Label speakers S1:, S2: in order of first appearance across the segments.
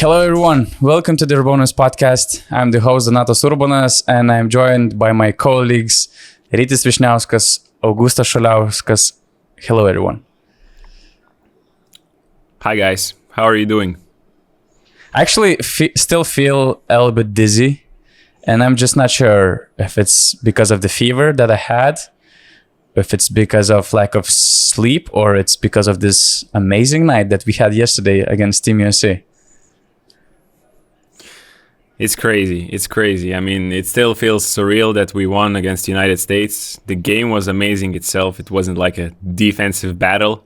S1: Hello everyone, welcome to the URBONUS podcast. I'm the host Donatas URBONUS and I'm joined by my colleagues Rytis Vyšniauskas, Augustas Šuliauskas. Hello everyone.
S2: Hi guys, how are you doing?
S1: I actually still feel a little bit dizzy and I'm just not sure if it's because of the fever that I had, if it's because of lack of sleep, or it's because of this amazing night that we had yesterday against Team USA.
S2: It's crazy. I mean, it still feels surreal that we won against the United States. The game was amazing itself. It wasn't like a defensive battle.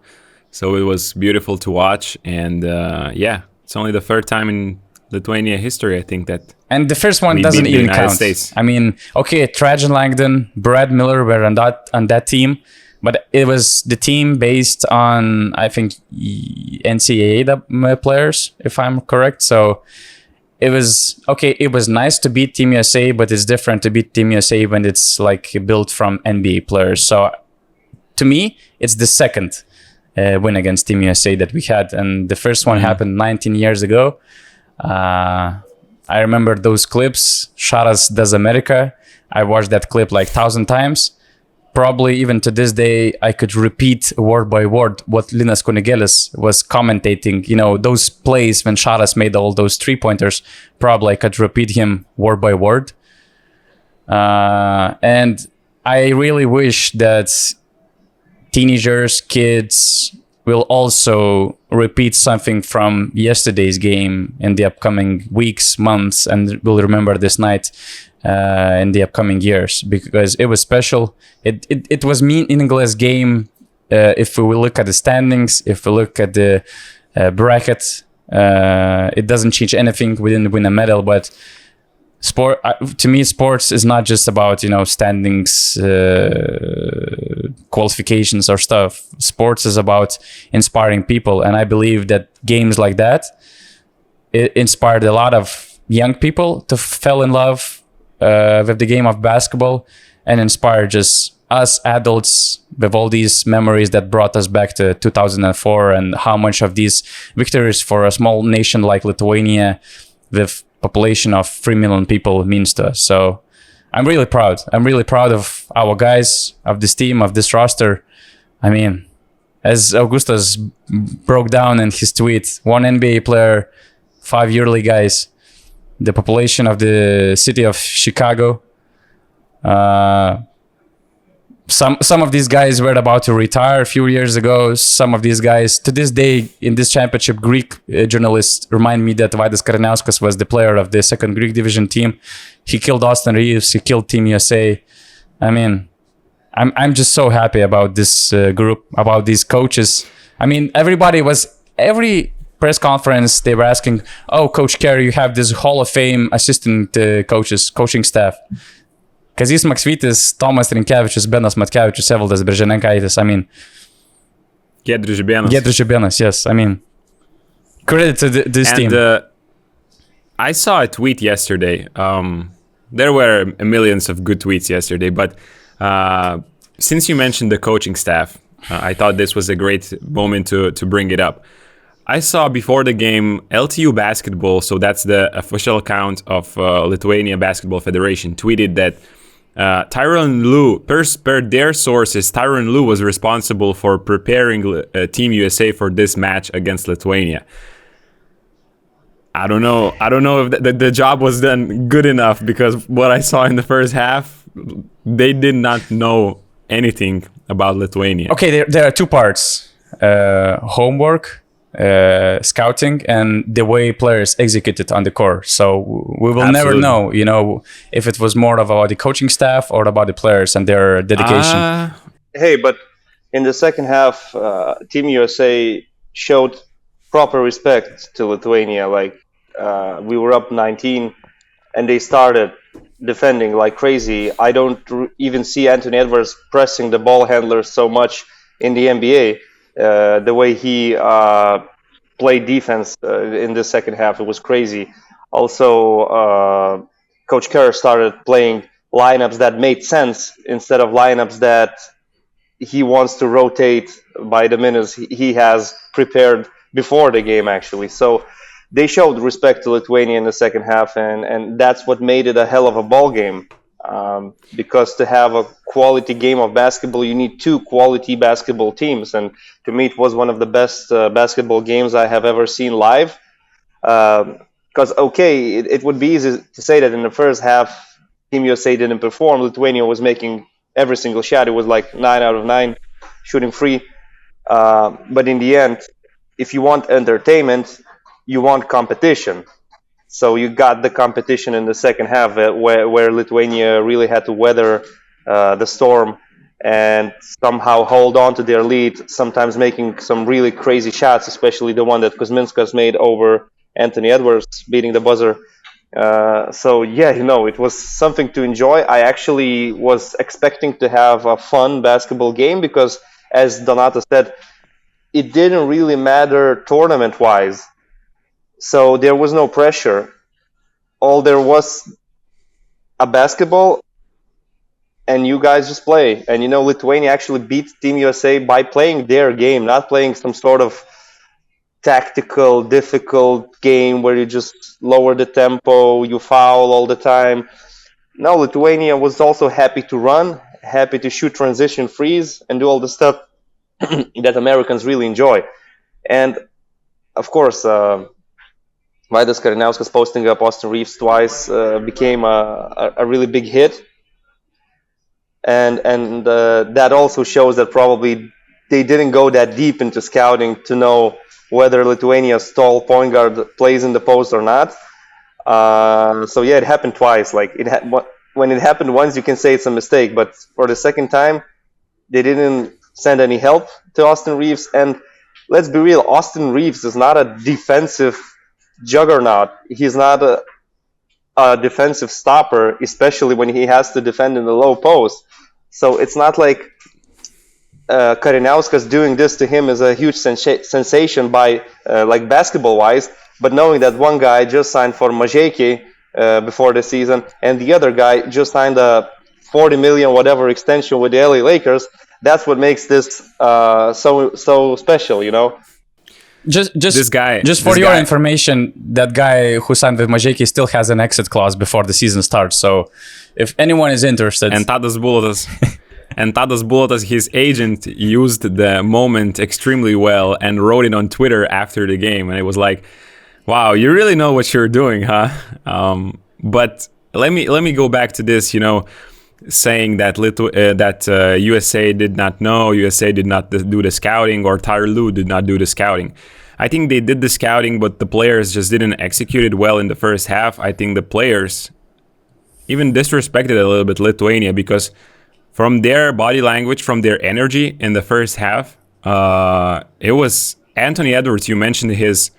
S2: So it was beautiful to watch. And it's only the third time in Lithuania history, I think, that.
S1: And the first one doesn't even count. States. I mean, okay, Trajan Langdon, Brad Miller were on that team. But it was the team based on, I think, NCAA players, if I'm correct. So it was nice to beat Team USA, but it's different to beat Team USA when it's like built from NBA players. So to me, it's the second win against Team USA that we had. And the first one happened 19 years ago. I remember those clips, Šaras Does America. I watched that clip like 1,000 times. Probably even to this day, I could repeat word by word what Linas Kunigelis was commentating. You know, those plays when Šaras made all those 3-pointers, probably I could repeat him word by word. And I really wish that teenagers, kids will also repeat something from yesterday's game in the upcoming weeks, months, and will remember this night in the upcoming years, because it was special. It was meaningless game if we look at the standings, if we look at the bracket. It doesn't change anything. We didn't win a medal, but to me, sports is not just about standings, qualifications or stuff. Sports is about inspiring people, and I believe that games like that it inspired a lot of young people to fall in love with the game of basketball, and inspire just us adults with all these memories that brought us back to 2004, and how much of these victories for a small nation like Lithuania with population of 3 million people means to us. So I'm really proud. I'm really proud of our guys, of this team, of this roster. I mean, as Augustas broke down in his tweet, one NBA player, 5 yearly guys, the population of the city of Chicago. Some of these guys were about to retire a few years ago. Some of these guys, to this day, in this championship, Greek journalists remind me that Vaidas Karanauskas was the player of the second Greek division team. He killed Austin Reeves. He killed Team USA. I mean, I'm just so happy about this group, about these coaches. I mean, every press conference, they were asking, "Oh, Coach Carey, you have this Hall of Fame assistant coaching staff. Kazys Maksvytis, Tomas Rinkevičius, Benas Matkevičius, Evaldas Berženenkaitis." I mean,
S2: Giedrius
S1: Žibėnas, yes. I mean, credit to this team.
S2: I saw a tweet yesterday. There were millions of good tweets yesterday, but since you mentioned the coaching staff, I thought this was a great moment to bring it up. I saw before the game LTU Basketball, so that's the official account of Lithuania Basketball Federation, tweeted that Tyronn Lue, per their sources, Tyronn Lue was responsible for preparing Team USA for this match against Lithuania. I don't know if the job was done good enough, because what I saw in the first half, they did not know anything about Lithuania.
S1: Okay, there are two parts: homework, scouting, and the way players executed on the court. So we will never know, if it was more about the coaching staff or about the players and their dedication.
S3: Hey, but in the second half, Team USA showed proper respect to Lithuania. Like, we were up 19 and they started defending like crazy. I don't even see Anthony Edwards pressing the ball handlers so much in the NBA. The way he played defense in the second half, it was crazy. Also, Coach Kerr started playing lineups that made sense instead of lineups that he wants to rotate by the minutes he has prepared before the game, actually. So they showed respect to Lithuania in the second half, and that's what made it a hell of a ball game. Because to have a quality game of basketball, you need two quality basketball teams, and to me, it was one of the best basketball games I have ever seen live. Because it would be easy to say that in the first half, Team USA didn't perform. Lithuania was making every single shot. It was like 9 out of 9 shooting free. But in the end, if you want entertainment, you want competition. So you got the competition in the second half where Lithuania really had to weather the storm and somehow hold on to their lead, sometimes making some really crazy shots, especially the one that Kuzminskas made over Anthony Edwards, beating the buzzer. So yeah, it was something to enjoy. I actually was expecting to have a fun basketball game because, as Donato said, it didn't really matter tournament-wise. So there was no pressure. All there was a basketball, and you guys just play. And Lithuania actually beat Team USA by playing their game, not playing some sort of tactical, difficult game where you just lower the tempo, you foul all the time. No, Lithuania was also happy to run, happy to shoot transition threes, and do all the stuff that Americans really enjoy. And of course, Vaidas Karinauskas posting up Austin Reeves twice became a really big hit. And that also shows that probably they didn't go that deep into scouting to know whether Lithuania's tall point guard plays in the post or not. So yeah, it happened twice. Like when it happened once, you can say it's a mistake, but for the second time, they didn't send any help to Austin Reeves. And let's be real, Austin Reeves is not a defensive juggernaut. He's not a defensive stopper, especially when he has to defend in the low post. So it's not like Karinauskas doing this to him is a huge sensation by like basketball wise, but knowing that one guy just signed for Mažeikiai before the season and the other guy just signed a 40 million whatever extension with the LA Lakers, that's what makes this so special.
S1: Just for your information, that guy who signed with Mažeikiai still has an exit clause before the season starts. So if anyone is interested,
S2: and Tadas Bulotas, his agent, used the moment extremely well and wrote it on Twitter after the game, and it was like, "Wow, you really know what you're doing, huh?" But let me go back to this, saying that USA did not know, USA did not do the scouting, or Tyler Lue did not do the scouting. I think they did the scouting, but the players just didn't execute it well in the first half. I think the players even disrespected a little bit Lithuania, because from their body language, from their energy in the first half, it was Anthony Edwards. You mentioned his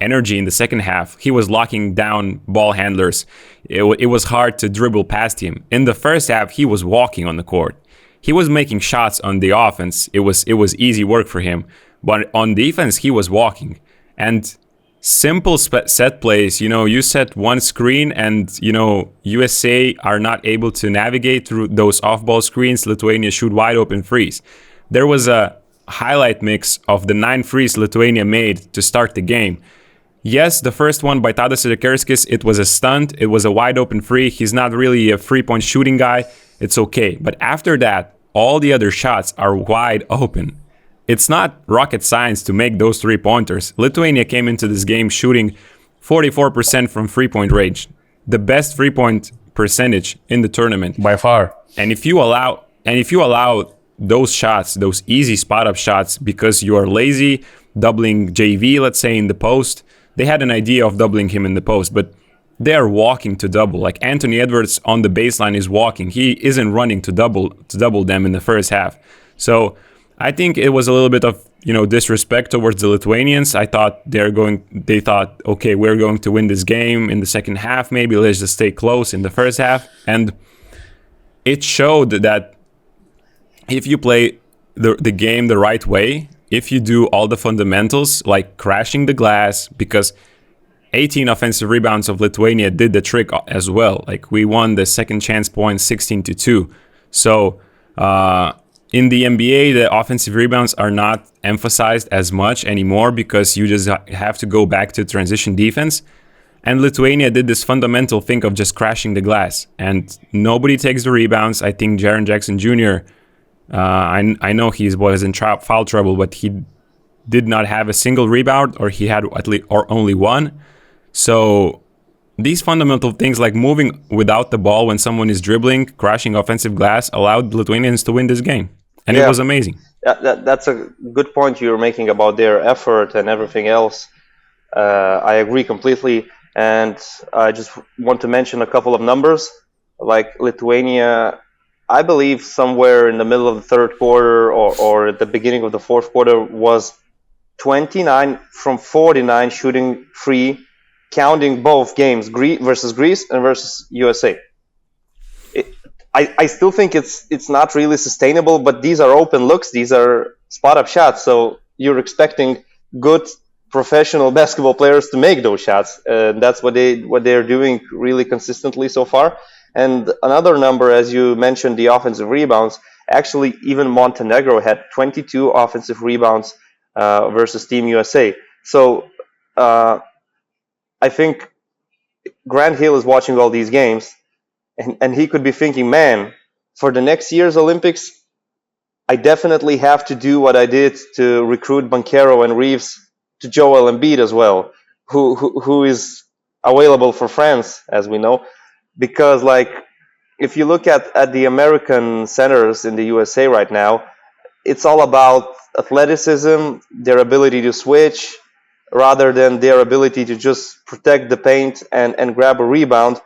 S2: energy in the second half. He was locking down ball handlers. It was hard to dribble past him. In the first half, he was walking on the court. He was making shots on the offense. It was easy work for him. But on defense, he was walking. And simple set plays, you set one screen and, USA are not able to navigate through those off-ball screens. Lithuania shoot wide open threes. There was a highlight mix of the 9 threes Lithuania made to start the game. Yes, the first one by Tadas Sidekerskis, it was a stunt. It was a wide open three. He's not really a 3-point shooting guy. It's okay. But after that, all the other shots are wide open. It's not rocket science to make those 3-pointers. Lithuania came into this game shooting 44% from 3-point range. The best 3-point percentage in the tournament.
S1: By far.
S2: And if you allow those shots, those easy spot-up shots, because you are lazy, doubling JV, let's say, in the post, they had an idea of doubling him in the post, but they are walking to double. Like Anthony Edwards on the baseline is walking. He isn't running to double them in the first half. So I think it was a little bit of disrespect towards the Lithuanians. I thought they thought, okay, we're going to win this game in the second half. Maybe let's just stay close in the first half. And it showed that if you play the game the right way, if you do all the fundamentals, like crashing the glass, because 18 offensive rebounds of Lithuania did the trick as well. Like we won the second chance point 16-2. So in the NBA, the offensive rebounds are not emphasized as much anymore because you just have to go back to transition defense. And Lithuania did this fundamental thing of just crashing the glass. And nobody takes the rebounds. I think Jaren Jackson Jr., I know he was in foul trouble, but he did not have a single rebound, or he had at least or only one. So these fundamental things like moving without the ball when someone is dribbling, crashing offensive glass, allowed Lithuanians to win this game. And it was amazing.
S3: That's a good point you're making about their effort and everything else. I agree completely. And I just want to mention a couple of numbers. Like Lithuania, I believe somewhere in the middle of the third quarter or at the beginning of the fourth quarter was 29 from 49 shooting free, counting both games, versus Greece and versus USA. I still think it's not really sustainable, but these are open looks. These are spot-up shots. So you're expecting good professional basketball players to make those shots. That's what they're doing really consistently so far. And another number, as you mentioned, the offensive rebounds. Actually, even Montenegro had 22 offensive rebounds versus Team USA. So I think Grant Hill is watching all these games, and he could be thinking, man, for the next year's Olympics, I definitely have to do what I did to recruit Banchero and Reeves to Joel Embiid as well, who is available for France, as we know. Because, like, if you look at the American centers in the USA right now, it's all about athleticism, their ability to switch, rather than their ability to just protect the paint and grab a rebound.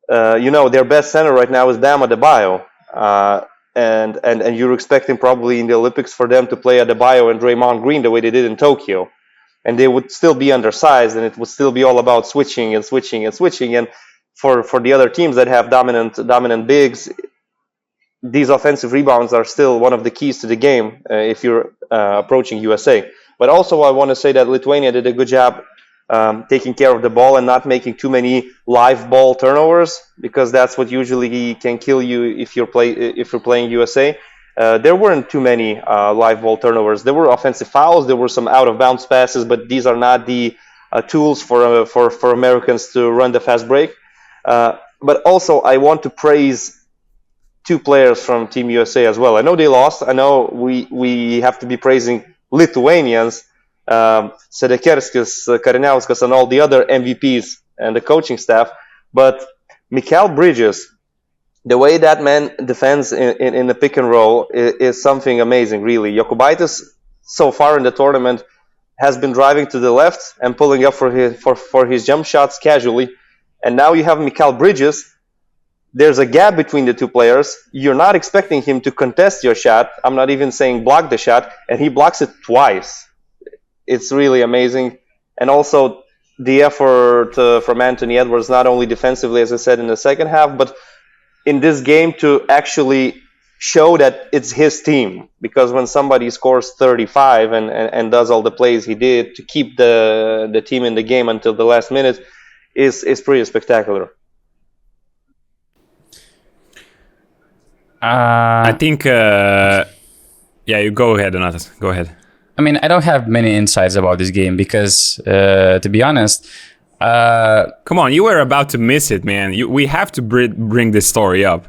S3: Their best center right now is Bam Adebayo. And you're expecting probably in the Olympics for them to play Adebayo and Draymond Green the way they did in Tokyo. And they would still be undersized, and it would still be all about switching. And for the other teams that have dominant bigs, these offensive rebounds are still one of the keys to the game if you're approaching USA. But also I want to say that Lithuania did a good job taking care of the ball and not making too many live ball turnovers, because that's what usually can kill you if you're playing USA. There weren't too many live ball turnovers. There were offensive fouls. There were some out of bounds passes, but these are not the tools for Americans to run the fast break. But also I want to praise two players from Team USA as well. I know they lost. I know we have to be praising Lithuanians, Sedekerskis, Kariniauskas, and all the other MVPs and the coaching staff. But Mikal Bridges, the way that man defends in the pick and roll is something amazing, really. Jokubaitis, so far in the tournament, has been driving to the left and pulling up for his jump shots casually. And now you have Mikal Bridges. There's a gap between the two players. You're not expecting him to contest your shot. I'm not even saying block the shot, and he blocks it twice. It's really amazing. And also the effort from Anthony Edwards, not only defensively, as I said, in the second half, but in this game to actually show that it's his team. Because when somebody scores 35 and does all the plays he did to keep the team in the game until the last minute is pretty spectacular.
S2: I think, you go ahead, Donatas. Go ahead.
S1: I mean, I don't have many insights about this game because, to be honest,
S2: come on, you were about to miss it, man. We have to bring this story up.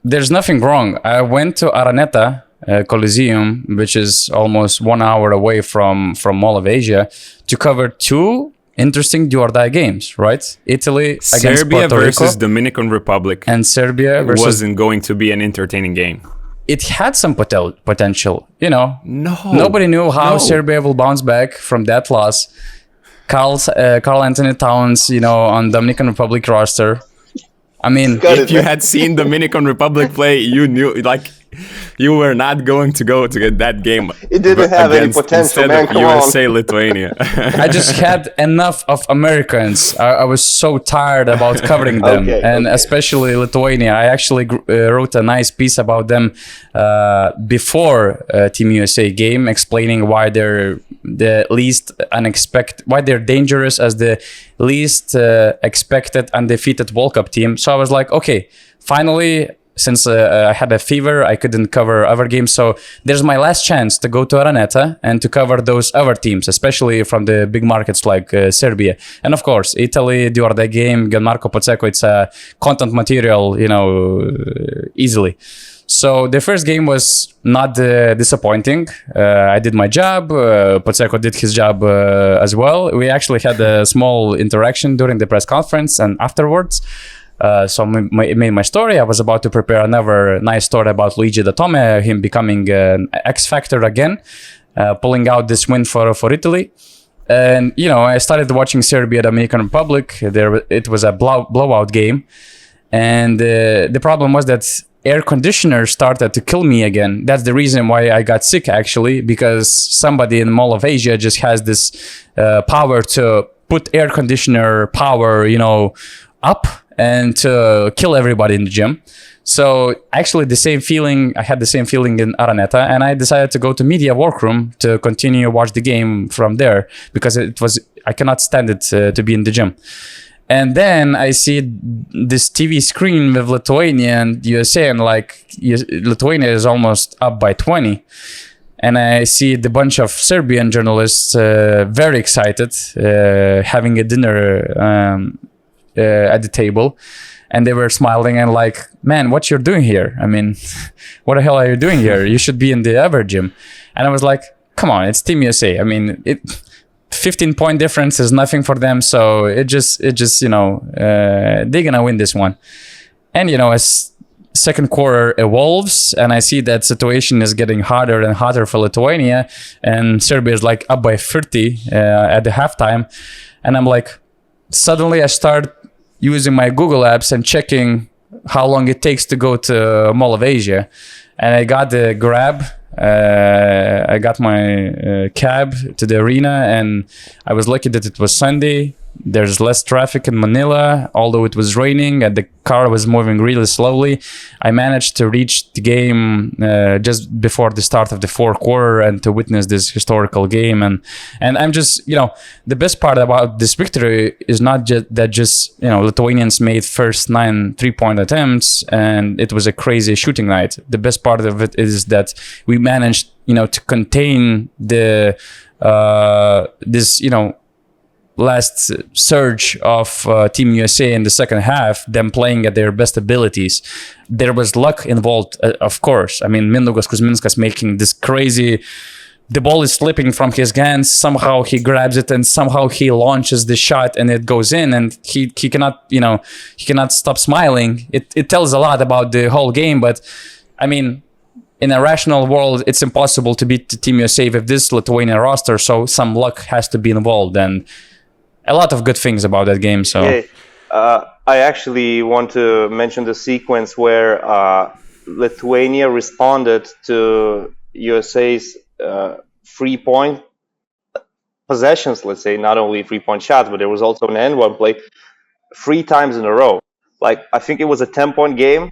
S1: There's nothing wrong. I went to Araneta Coliseum, which is almost 1 hour away from Mall of Asia, to cover two interesting do-or-die games, right? Italy against
S2: Serbia
S1: Puerto Rico
S2: versus Dominican Republic,
S1: and Serbia versus
S2: wasn't going to be an entertaining game.
S1: It had some potential,
S2: No,
S1: Nobody knew how Serbia will bounce back from that loss. Carl Anthony Towns, on Dominican Republic roster. I mean,
S2: if you had seen Dominican Republic play, you knew, you were not going to go to get that game.
S3: It didn't have any potential,
S2: instead
S3: man.
S2: of USA, Lithuania.
S1: I just had enough of Americans. I was so tired about covering them, especially Lithuania. I actually wrote a nice piece about them before Team USA game, explaining why they're why they're dangerous as the least expected undefeated World Cup team. So I was like, okay, finally since I had a fever, I couldn't cover other games. So there's my last chance to go to Araneta and to cover those other teams, especially from the big markets like Serbia. And of course, Italy, during that game, Gianmarco Pozzecco, it's a content material, easily. So the first game was not disappointing. I did my job. Pozzecco did his job as well. We actually had a small interaction during the press conference and afterwards. So I made my story. I was about to prepare another nice story about Luigi Datome, him becoming an X Factor again, pulling out this win for Italy. And, I started watching Serbia, Dominican Republic. It was a blowout game. And the problem was that air conditioner started to kill me again. That's the reason why I got sick, actually, because somebody in the Mall of Asia just has this power to put air conditioner power, up and to kill everybody in the gym. So actually I had the same feeling in Araneta, and I decided to go to media workroom to continue watch the game from there because I cannot stand it to be in the gym. And then I see this TV screen with Lithuania and USA, and Lithuania is almost up by 20. And I see the bunch of Serbian journalists very excited, having a dinner at the table. And they were smiling and like, man, what you're doing here? I mean, what the hell are you doing here? You should be in the other gym. And I was like, come on, it's Team USA. I mean, 15-point difference is nothing for them. So it just they're gonna win this one. And as second quarter evolves, and I see that situation is getting harder and harder for Lithuania, and Serbia is like up by 30 at the halftime, and I'm like, suddenly I start using my Google apps and checking how long it takes to go to Mall of Asia, and I got the Grab. I got my cab to the arena, and I was lucky that it was Sunday. There's less traffic in Manila, although it was raining and the car was moving really slowly. I managed to reach the game just before the start of the fourth quarter and to witness this historical game. And I'm just, the best part about this victory is not just Lithuanians made first 9 3-point attempts and it was a crazy shooting night. The best part of it is that we managed, to contain the last surge of Team USA in the second half, them playing at their best abilities. There was luck involved, of course. I mean, Mindaugas Kuzminskas making this crazy... The ball is slipping from his hands. Somehow he grabs it and somehow he launches the shot and it goes in and he cannot, he cannot stop smiling. It tells a lot about the whole game, but I mean, in a rational world, it's impossible to beat Team USA with this Lithuanian roster, so some luck has to be involved and a lot of good things about that game. So
S3: I actually want to mention the sequence where Lithuania responded to USA's 3-point possessions, let's say, not only 3-point shots, but there was also an end-one play 3 times in a row. Like, I think it was a 10-point game,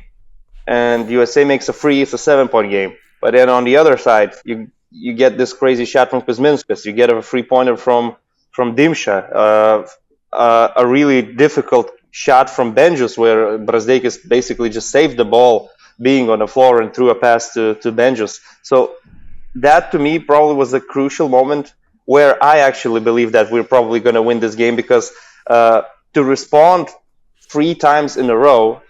S3: and USA makes a 3, it's a 7-point game. But then on the other side, you get this crazy shot from Kuzminskas, you get a 3-pointer from Dimša, a really difficult shot from Benjus where Brazdeikis basically just saved the ball being on the floor and threw a pass to Benjus. So that to me probably was a crucial moment where I actually believe that we're probably going to win this game because to respond 3 times in a row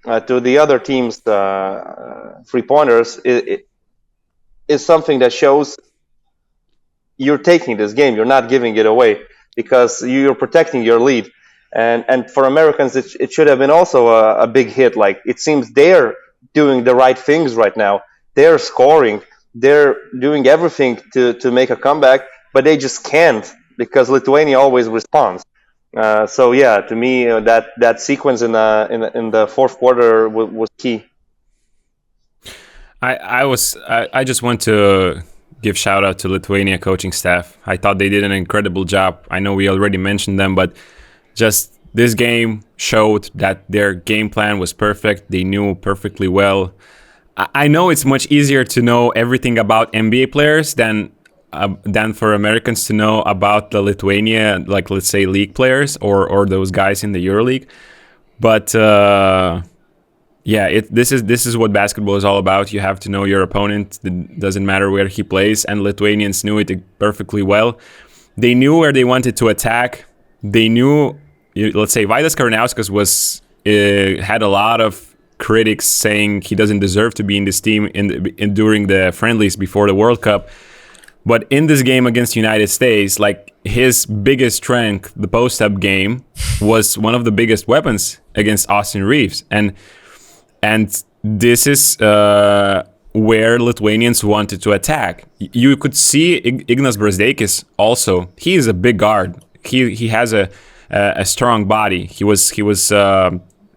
S3: to the other team's 3-pointers is something that shows you're taking this game, you're not giving it away because you're protecting your lead. And for Americans, it should have been also a big hit. Like, it seems they're doing the right things right now. They're scoring. They're doing everything to make a comeback, but they just can't because Lithuania always responds. So yeah, to me, that sequence in the fourth quarter was key.
S2: I just want to give shout out to Lithuania coaching staff. I thought they did an incredible job. I know we already mentioned them, but just this game showed that their game plan was perfect. They knew perfectly well. I know it's much easier to know everything about NBA players than for Americans to know about the Lithuania, like, let's say, league players or those guys in the EuroLeague. But Yeah, this is what basketball is all about. You have to know your opponent. It doesn't matter where he plays, and Lithuanians knew it perfectly well. They knew where they wanted to attack. They knew, let's say, Vaidas Karanauskas had a lot of critics saying he doesn't deserve to be in this team during the friendlies before the World Cup. But in this game against the United States, like, his biggest strength, the post-up game, was one of the biggest weapons against Austin Reeves. And this is where Lithuanians wanted to attack. You could see Ignas Brazdeikis also. He is a big guard. He has a strong body. He was in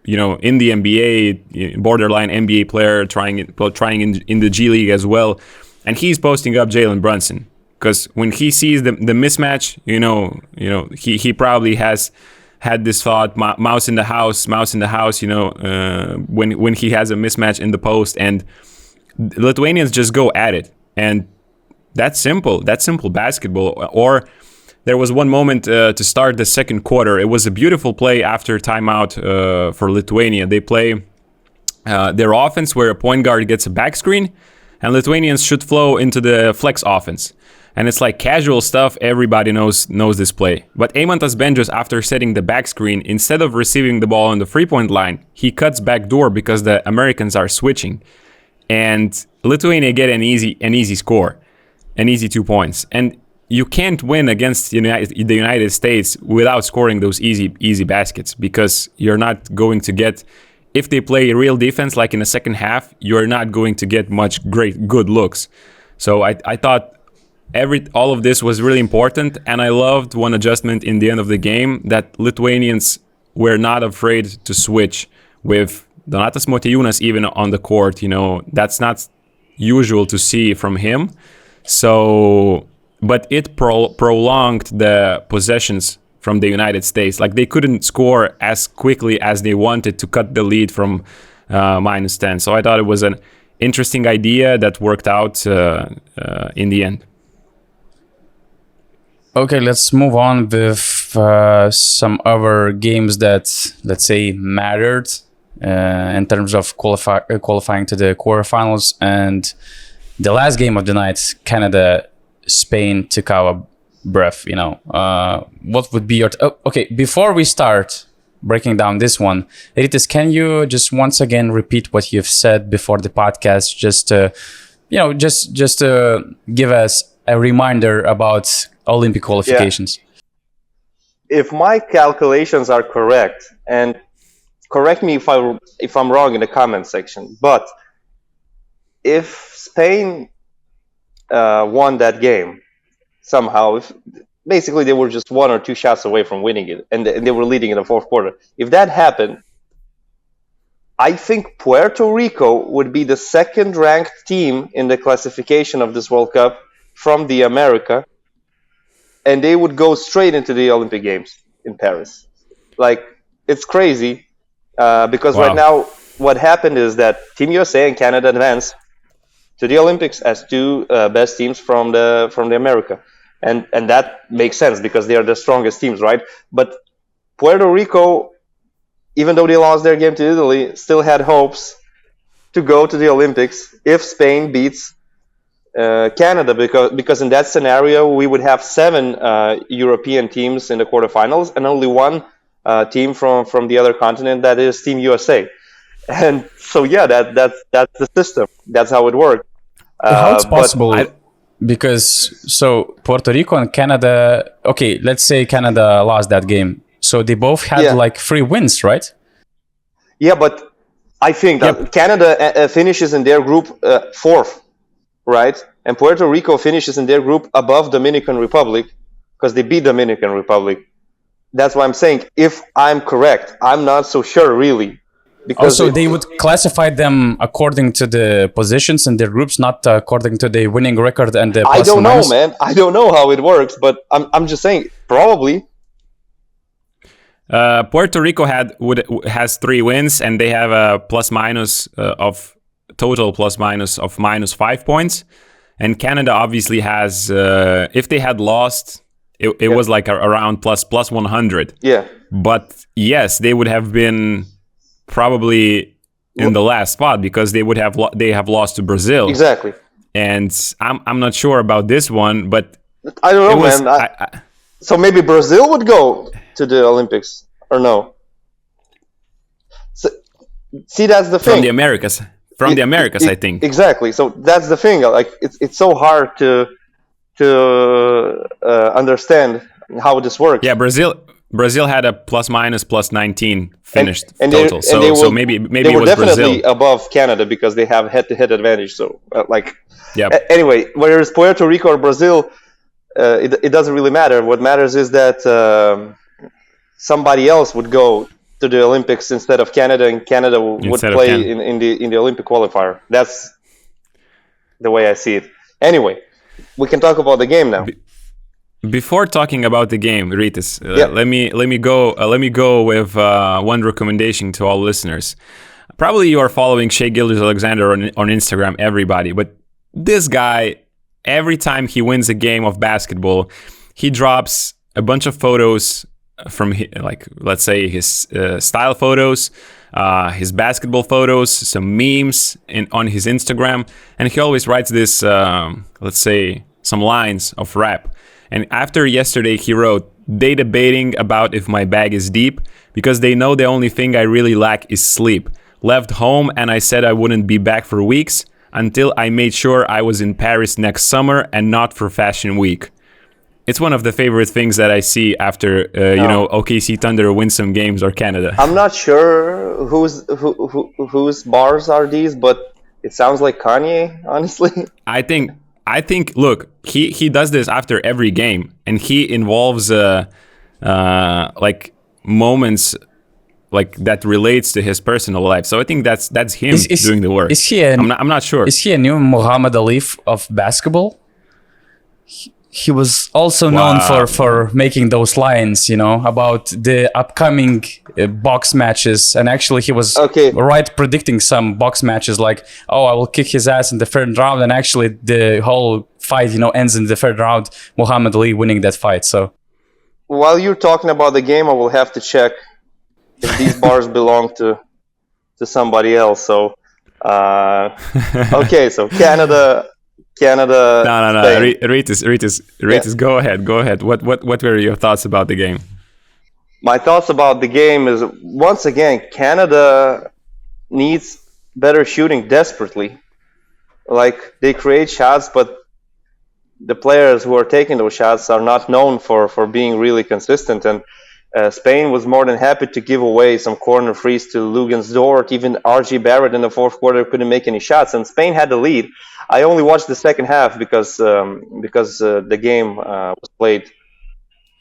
S2: the NBA, borderline NBA player, trying in the G League as well. And he's posting up Jalen Brunson, because when he sees the mismatch, he probably has had this thought, mouse in the house, when he has a mismatch in the post, and the Lithuanians just go at it. And that's simple basketball. Or there was one moment to start the second quarter. It was a beautiful play after timeout for Lithuania. They play their offense where a point guard gets a back screen, and Lithuanians should flow into the flex offense. And it's like casual stuff. Everybody knows this play. But Eimantas Bendžius, after setting the back screen, instead of receiving the ball on the three-point line, he cuts back door because the Americans are switching. And Lithuania get an easy score, an easy 2 points. And you can't win against the United States without scoring those easy baskets, because you're not going to get, if they play real defense like in the second half, you're not going to get much good looks. So I thought all of this was really important, and I loved one adjustment in the end of the game, that Lithuanians were not afraid to switch with Donatas Motiejūnas even on the court. That's not usual to see from him. So, but it prolonged the possessions from the United States. Like, they couldn't score as quickly as they wanted to cut the lead from -10. So I thought it was an interesting idea that worked out in the end.
S1: Okay, let's move on with some other games that, let's say, mattered in terms of qualifying to the quarterfinals. And the last game of the night, Canada-Spain, took our breath. What would be your... okay, before we start breaking down this one, Rytis, can you just once again repeat what you've said before the podcast, just to give us a reminder about Olympic qualifications?
S3: Yeah. If my calculations are correct, and correct me if I'm wrong in the comment section, but if Spain won that game somehow, basically they were just 1 or 2 shots away from winning it, and they were leading in the fourth quarter. If that happened, I think Puerto Rico would be the second-ranked team in the classification of this World Cup from the America, and they would go straight into the Olympic Games in Paris. Like, it's crazy, because right now what happened is that Team USA and Canada advanced to the Olympics as two best teams from the America, and that makes sense because they are the strongest teams, right? But Puerto Rico, even though they lost their game to Italy, still had hopes to go to the Olympics if Spain beats Canada, because in that scenario we would have 7 European teams in the quarterfinals and only 1 team from the other continent, that is Team USA. And so yeah, that's the system. That's how it works.
S1: How it's possible? Because so Puerto Rico and Canada. Okay, let's say Canada lost that game, so they both had like 3 wins, right?
S3: Yeah, but I think that Canada finishes in their group 4th. Right? And Puerto Rico finishes in their group above Dominican Republic because they beat Dominican Republic. That's why I'm saying, if I'm correct, I'm not so sure really. Because
S1: also, they would classify them according to the positions in their groups, not according to the winning record and the plus
S3: I don't know,
S1: minus.
S3: man. I don't know how it works, but I'm just saying, probably.
S2: Puerto Rico has 3 wins, and they have a total plus minus of -5 points, and Canada obviously has if they had lost it was like around plus 100.
S3: Yeah,
S2: but yes, they would have been probably in the last spot because they would have they have lost to Brazil.
S3: Exactly.
S2: And I'm not sure about this one, but
S3: I don't know,
S2: was,
S3: man. So maybe Brazil would go to the Olympics, or no? So, see, that's the thing.
S2: From the Americas. From the Americas, I think.
S3: Exactly. So that's the thing. Like it's so hard to understand how this works.
S2: Yeah, Brazil had a plus 19 finished
S3: and
S2: total. So maybe
S3: they
S2: it
S3: were
S2: was
S3: definitely
S2: Brazil
S3: above Canada because they have head-to-head advantage. So
S2: yeah.
S3: Anyway, whether it's Puerto Rico or Brazil, it doesn't really matter. What matters is that somebody else would go to the Olympics instead of Canada, and Canada would play in the Olympic qualifier. That's the way I see it. Anyway, we can talk about the game now.
S2: Before talking about the game, Rytis, let me go with one recommendation to all listeners. Probably you are following gilgeous-alexander on Instagram, everybody, but this guy, every time he wins a game of basketball, he drops a bunch of photos from, like, let's say his style photos, his basketball photos, some memes on his Instagram, and he always writes this, let's say, some lines of rap. And after yesterday, he wrote, "They debating about if my bag is deep because they know the only thing I really lack is sleep. Left home and I said I wouldn't be back for weeks until I made sure I was in Paris next summer and not for Fashion Week." It's one of the favorite things that I see after, OKC Thunder win some games or Canada.
S3: I'm not sure whose bars are these, but it sounds like Kanye, honestly.
S2: I think. Look, he does this after every game, and he involves like moments like that relates to his personal life. So I think that's him doing the work. I'm not sure.
S1: Is he a new Muhammad Ali of basketball? He was also known for making those lines, about the upcoming box matches. And actually, he was right predicting some box matches like, I will kick his ass in the third round. And actually, the whole fight, ends in the third round, Muhammad Ali winning that fight. So,
S3: while you're talking about the game, I will have to check if these bars belong to somebody else. So, so Canada.
S2: No. Rytis, go ahead. What were your thoughts about the game?
S3: My thoughts about the game is, once again, Canada needs better shooting desperately. Like, they create shots, but the players who are taking those shots are not known for being really consistent. And Spain was more than happy to give away some corner threes to Lugens Dort. Even R.J. Barrett in the fourth quarter couldn't make any shots, and Spain had the lead. I only watched the second half because the game was played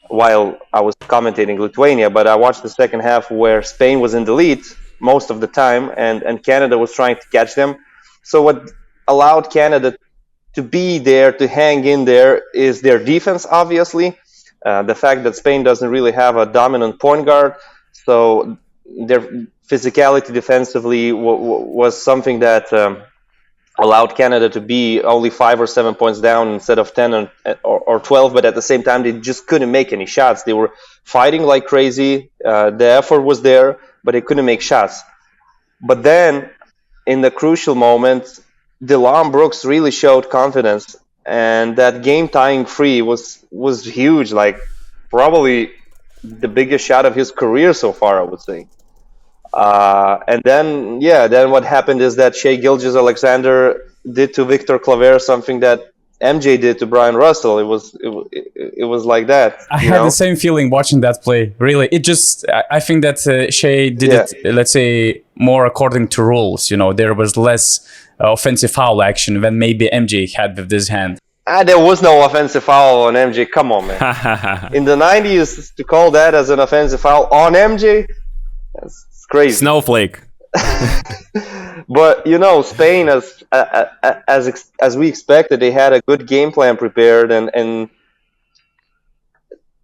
S3: while I was commentating Lithuania, but I watched the second half where Spain was in the lead most of the time, and Canada was trying to catch them. So what allowed Canada to be there, to hang in there, is their defense, obviously. The fact that Spain doesn't really have a dominant point guard, so their physicality defensively was something that allowed Canada to be only 5 or 7 points down instead of 10 or 12, but at the same time, they just couldn't make any shots. They were fighting like crazy. The effort was there, but they couldn't make shots. But then, in the crucial moment, Dylan Brooks really showed confidence, and that game-tying free was huge, like probably the biggest shot of his career so far, I would say. And then what happened is that Gilgeous-Alexander did to Victor Claver something that MJ did to Brian Russell. It was like that.
S1: I had the same feeling watching that play. Really, I think that Shea did it, let's say, more according to rules. There was less offensive foul action than maybe MJ had with this hand.
S3: There was no offensive foul on MJ. Come on, man. In the 90s, to call that as an offensive foul on MJ, that's crazy.
S2: Snowflake.
S3: But Spain, as we expected, they had a good game plan prepared, and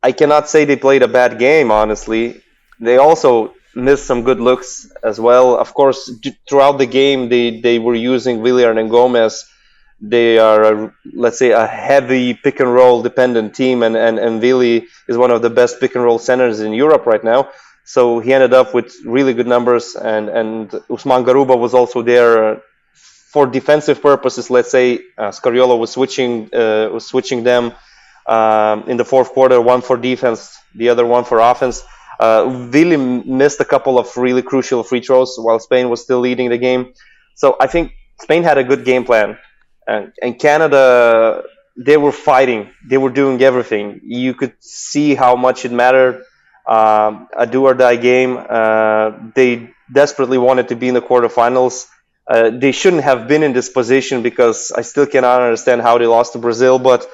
S3: I cannot say they played a bad game. Honestly, they also missed some good looks as well. Of course, throughout the game, they were using Villar and Gomez. They are, let's say, a heavy pick and roll dependent team, and Vili is one of the best pick and roll centers in Europe right now. So he ended up with really good numbers, and Usman Garuba was also there for defensive purposes. Let's say Scariolo was switching them in the fourth quarter, one for defense, the other one for offense. Willi missed a couple of really crucial free throws while Spain was still leading the game. So I think Spain had a good game plan, and Canada, they were fighting, they were doing everything. You could see how much it mattered. A do or die game. They desperately wanted to be in the quarterfinals. They shouldn't have been in this position because I still cannot understand how they lost to Brazil, but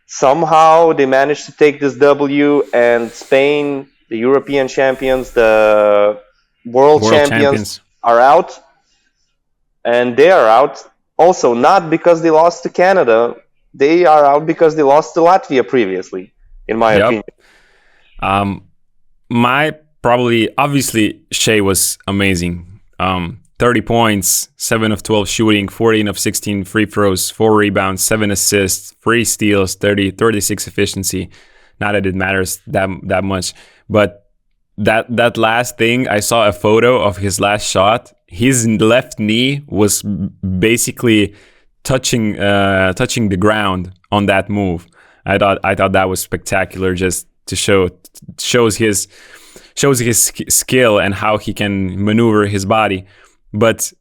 S3: somehow they managed to take this W, and Spain, the European champions, the world champions, are out. And they are out also not because they lost to Canada. They are out because they lost to Latvia previously, in my opinion.
S2: Obviously, Shea was amazing. 30 points, 7 of 12 shooting, 14 of 16 free throws, 4 rebounds, 7 assists, 3 steals, 36 efficiency. Not that it matters that much, but that last thing, I saw a photo of his last shot. His left knee was basically touching the ground on that move. I thought that was spectacular, just to shows his skill and how he can maneuver his body. But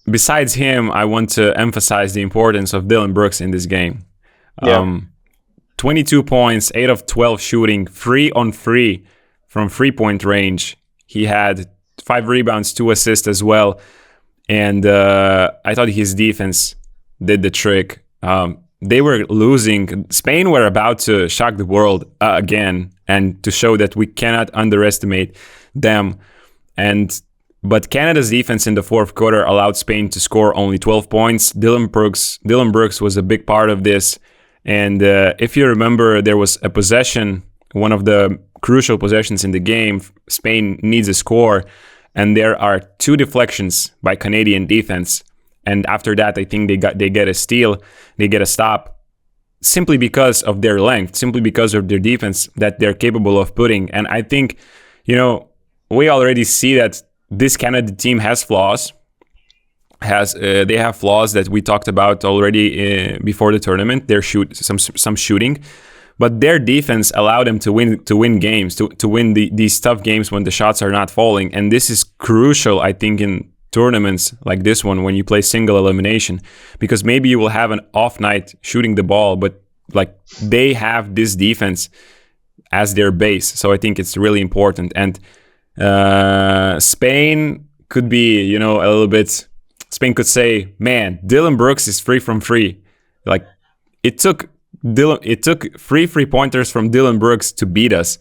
S2: besides him, I want to emphasize the importance of Dylan Brooks in this game. 22 points, 8 of 12 shooting, 3 on 3 from 3-point range. He had 5 rebounds, 2 assists as well. And I thought his defense did the trick. They were losing. Spain were about to shock the world again, and to show that we cannot underestimate them. But Canada's defense in the fourth quarter allowed Spain to score only 12 points. Dylan Brooks was a big part of this. And if you remember, there was a possession, one of the crucial possessions in the game. Spain needs a score, and there are 2 deflections by Canadian defense. And after that, I think they get a steal, they get a stop, simply because of their length, simply because of their defense that they're capable of putting. And I think, we already see that this Canada team has flaws. They have flaws that we talked about already before the tournament. Their some shooting, but their defense allowed them to win games, to win these tough games when the shots are not falling. And this is crucial, I think, in tournaments like this one, when you play single elimination, because maybe you will have an off night shooting the ball, but like they have this defense as their base. So I think it's really important. And Spain could be, a little bit. Spain could say, "Man, Dylan Brooks is 3 from 3." Like it took 3 3-pointers from Dylan Brooks to beat us,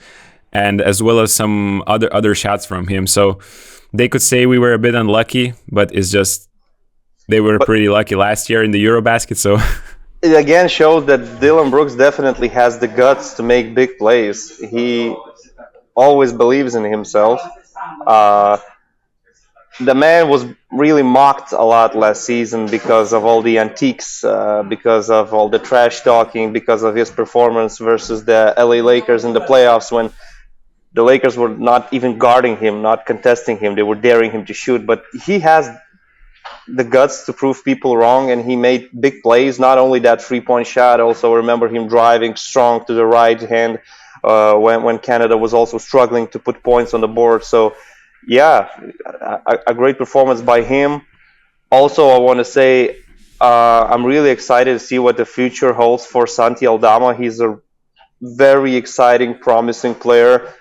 S2: and as well as some other shots from him. So they could say we were a bit unlucky, but it's just they were pretty lucky last year in the Eurobasket. So
S3: it again shows that Dylan Brooks definitely has the guts to make big plays. He always believes in himself. The man was really mocked a lot last season because of all the antiques, because of all the trash talking, because of his performance versus the LA Lakers in the playoffs, when the Lakers were not even guarding him, not contesting him. They were daring him to shoot. But he has the guts to prove people wrong, and he made big plays. Not only that 3-point shot, also remember him driving strong to the right hand when Canada was also struggling to put points on the board. So, yeah, a great performance by him. Also, I want to say I'm really excited to see what the future holds for Santi Aldama. He's a very exciting, promising player.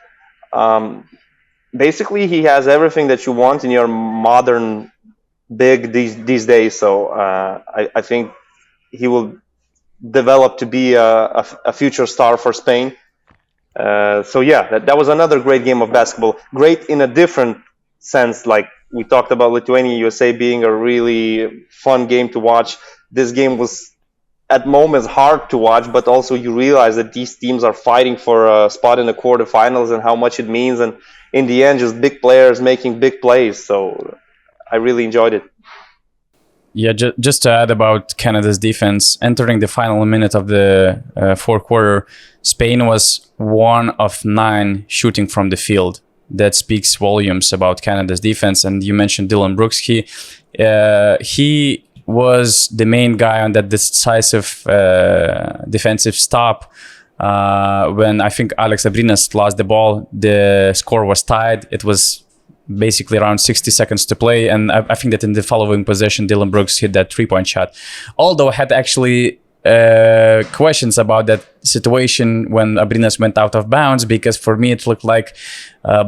S3: Basically, he has everything that you want in your modern big these days. So I think he will develop to be a future star for Spain. So yeah, that was another great game of basketball. Great in a different sense, like we talked about Lithuania, USA being a really fun game to watch. This game was at moments hard to watch, but also you realize that these teams are fighting for a spot in the quarterfinals and how much it means. And in the end, just big players making big plays. So I really enjoyed it.
S1: Yeah, just to add about Canada's defense, entering the final minute of the fourth quarter, Spain was 1 of 9 shooting from the field. that speaks volumes about Canada's defense. And you mentioned Dylan Brooks. He was the main guy on that decisive defensive stop when I think Alex Abrinas lost the ball. The score was tied. It was basically around 60 seconds to play, and I think that in the following possession, Dylan Brooks hit that 3-point shot. Although I had actually questions about that situation when Abrinas went out of bounds, because for me it looked like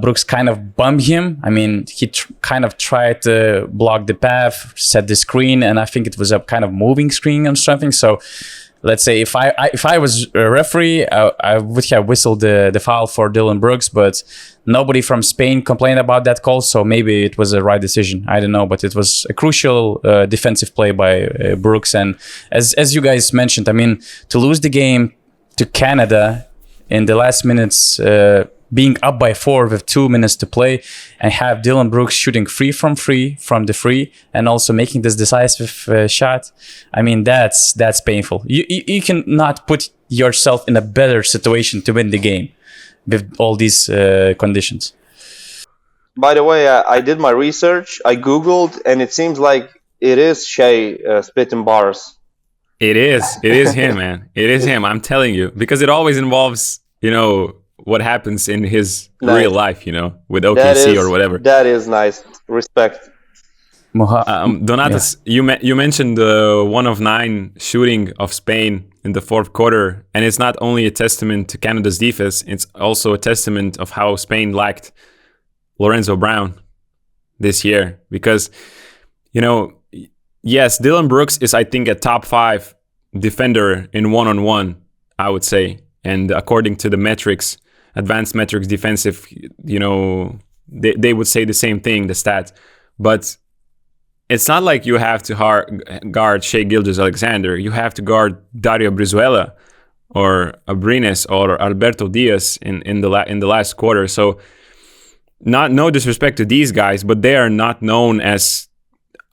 S1: Brooks kind of bumped him. I mean, he kind of tried to block the path, set the screen, and I think it was a kind of moving screen or something. So let's say if I was a referee, I would have whistled the foul for Dylan Brooks, but nobody from Spain complained about that call, so maybe it was a right decision. I don't know, but it was a crucial defensive play by Brooks. And as you guys mentioned, I mean, to lose the game to Canada in the last minutes, being up by 4 with 2 minutes to play, and have Dylan Brooks shooting free from the free, and also making this decisive shot. I mean, that's painful. You cannot put yourself in a better situation to win the game with all these conditions.
S3: By the way, I did my research. I Googled, and it seems like it is Shea spitting bars.
S2: It is him, man. It is him. I'm telling you, because it always involves, what happens in his real life, with OKC or whatever.
S3: That is nice. Respect.
S2: Donatas, yeah. You mentioned the 1 of 9 shooting of Spain in the fourth quarter, and it's not only a testament to Canada's defense, it's also a testament of how Spain lacked Lorenzo Brown this year. Because, yes, Dylan Brooks is, I think, a top 5 defender in one-on-one, I would say. And according to the metrics, advanced metrics defensive, they would say the same thing, the stats. But it's not like you have to guard Shea Gilgeous-Alexander. You have to guard Dario Brizuela or Abrines or Alberto Diaz in the last quarter. So no disrespect to these guys, but they are not known as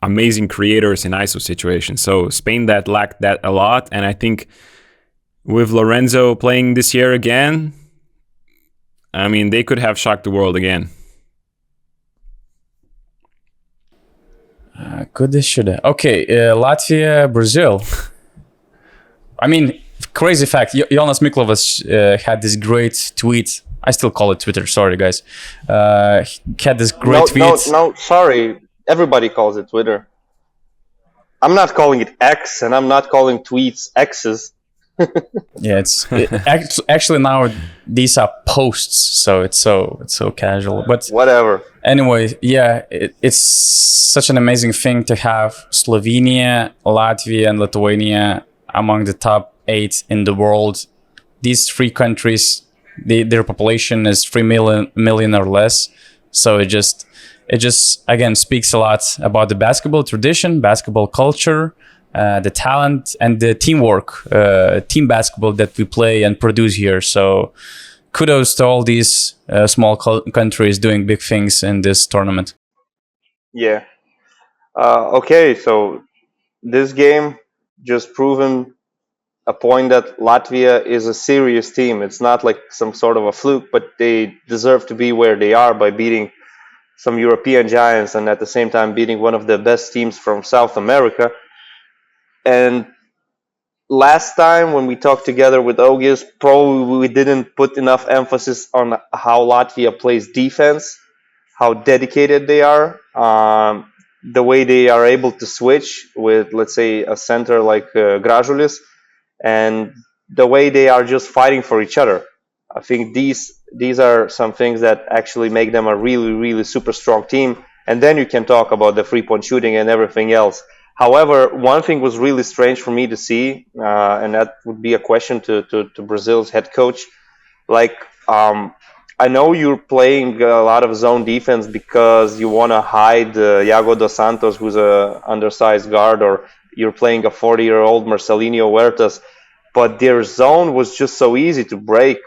S2: amazing creators in ISO situations. So Spain lacked that a lot. And I think with Lorenzo playing this year again, I mean, they could have shocked the world again.
S1: Could they, should they? Okay, Latvia, Brazil. I mean, crazy fact, Jonas Miklovas had this great tweet. I still call it Twitter, sorry guys. He had this great tweet.
S3: No, sorry. Everybody calls it Twitter. I'm not calling it X, and I'm not calling tweets X's.
S1: Yeah, actually now these are posts, so it's so casual. But
S3: whatever.
S1: Anyway, yeah, it's such an amazing thing to have Slovenia, Latvia, and Lithuania among the top 8 in the world. These 3 countries, their population is 3 million or less. So it just again speaks a lot about the basketball tradition, basketball culture, the talent, and the teamwork, team basketball that we play and produce here. So kudos to all these small countries doing big things in this tournament.
S3: Yeah. Okay, so this game just proven a point that Latvia is a serious team. It's not like some sort of a fluke, but they deserve to be where they are by beating some European giants and at the same time beating one of the best teams from South America. And last time when we talked together with Ogis, probably we didn't put enough emphasis on how Latvia plays defense, how dedicated they are, the way they are able to switch with, let's say, a center like Gražulis, and the way they are just fighting for each other. I think these are some things that actually make them a really, really super strong team. And then you can talk about the 3-point shooting and everything else. However, one thing was really strange for me to see, and that would be a question to Brazil's head coach. Like, I know you're playing a lot of zone defense because you want to hide Iago dos Santos, who's a undersized guard, or you're playing a 40-year-old Marcelinho Huertas, but their zone was just so easy to break.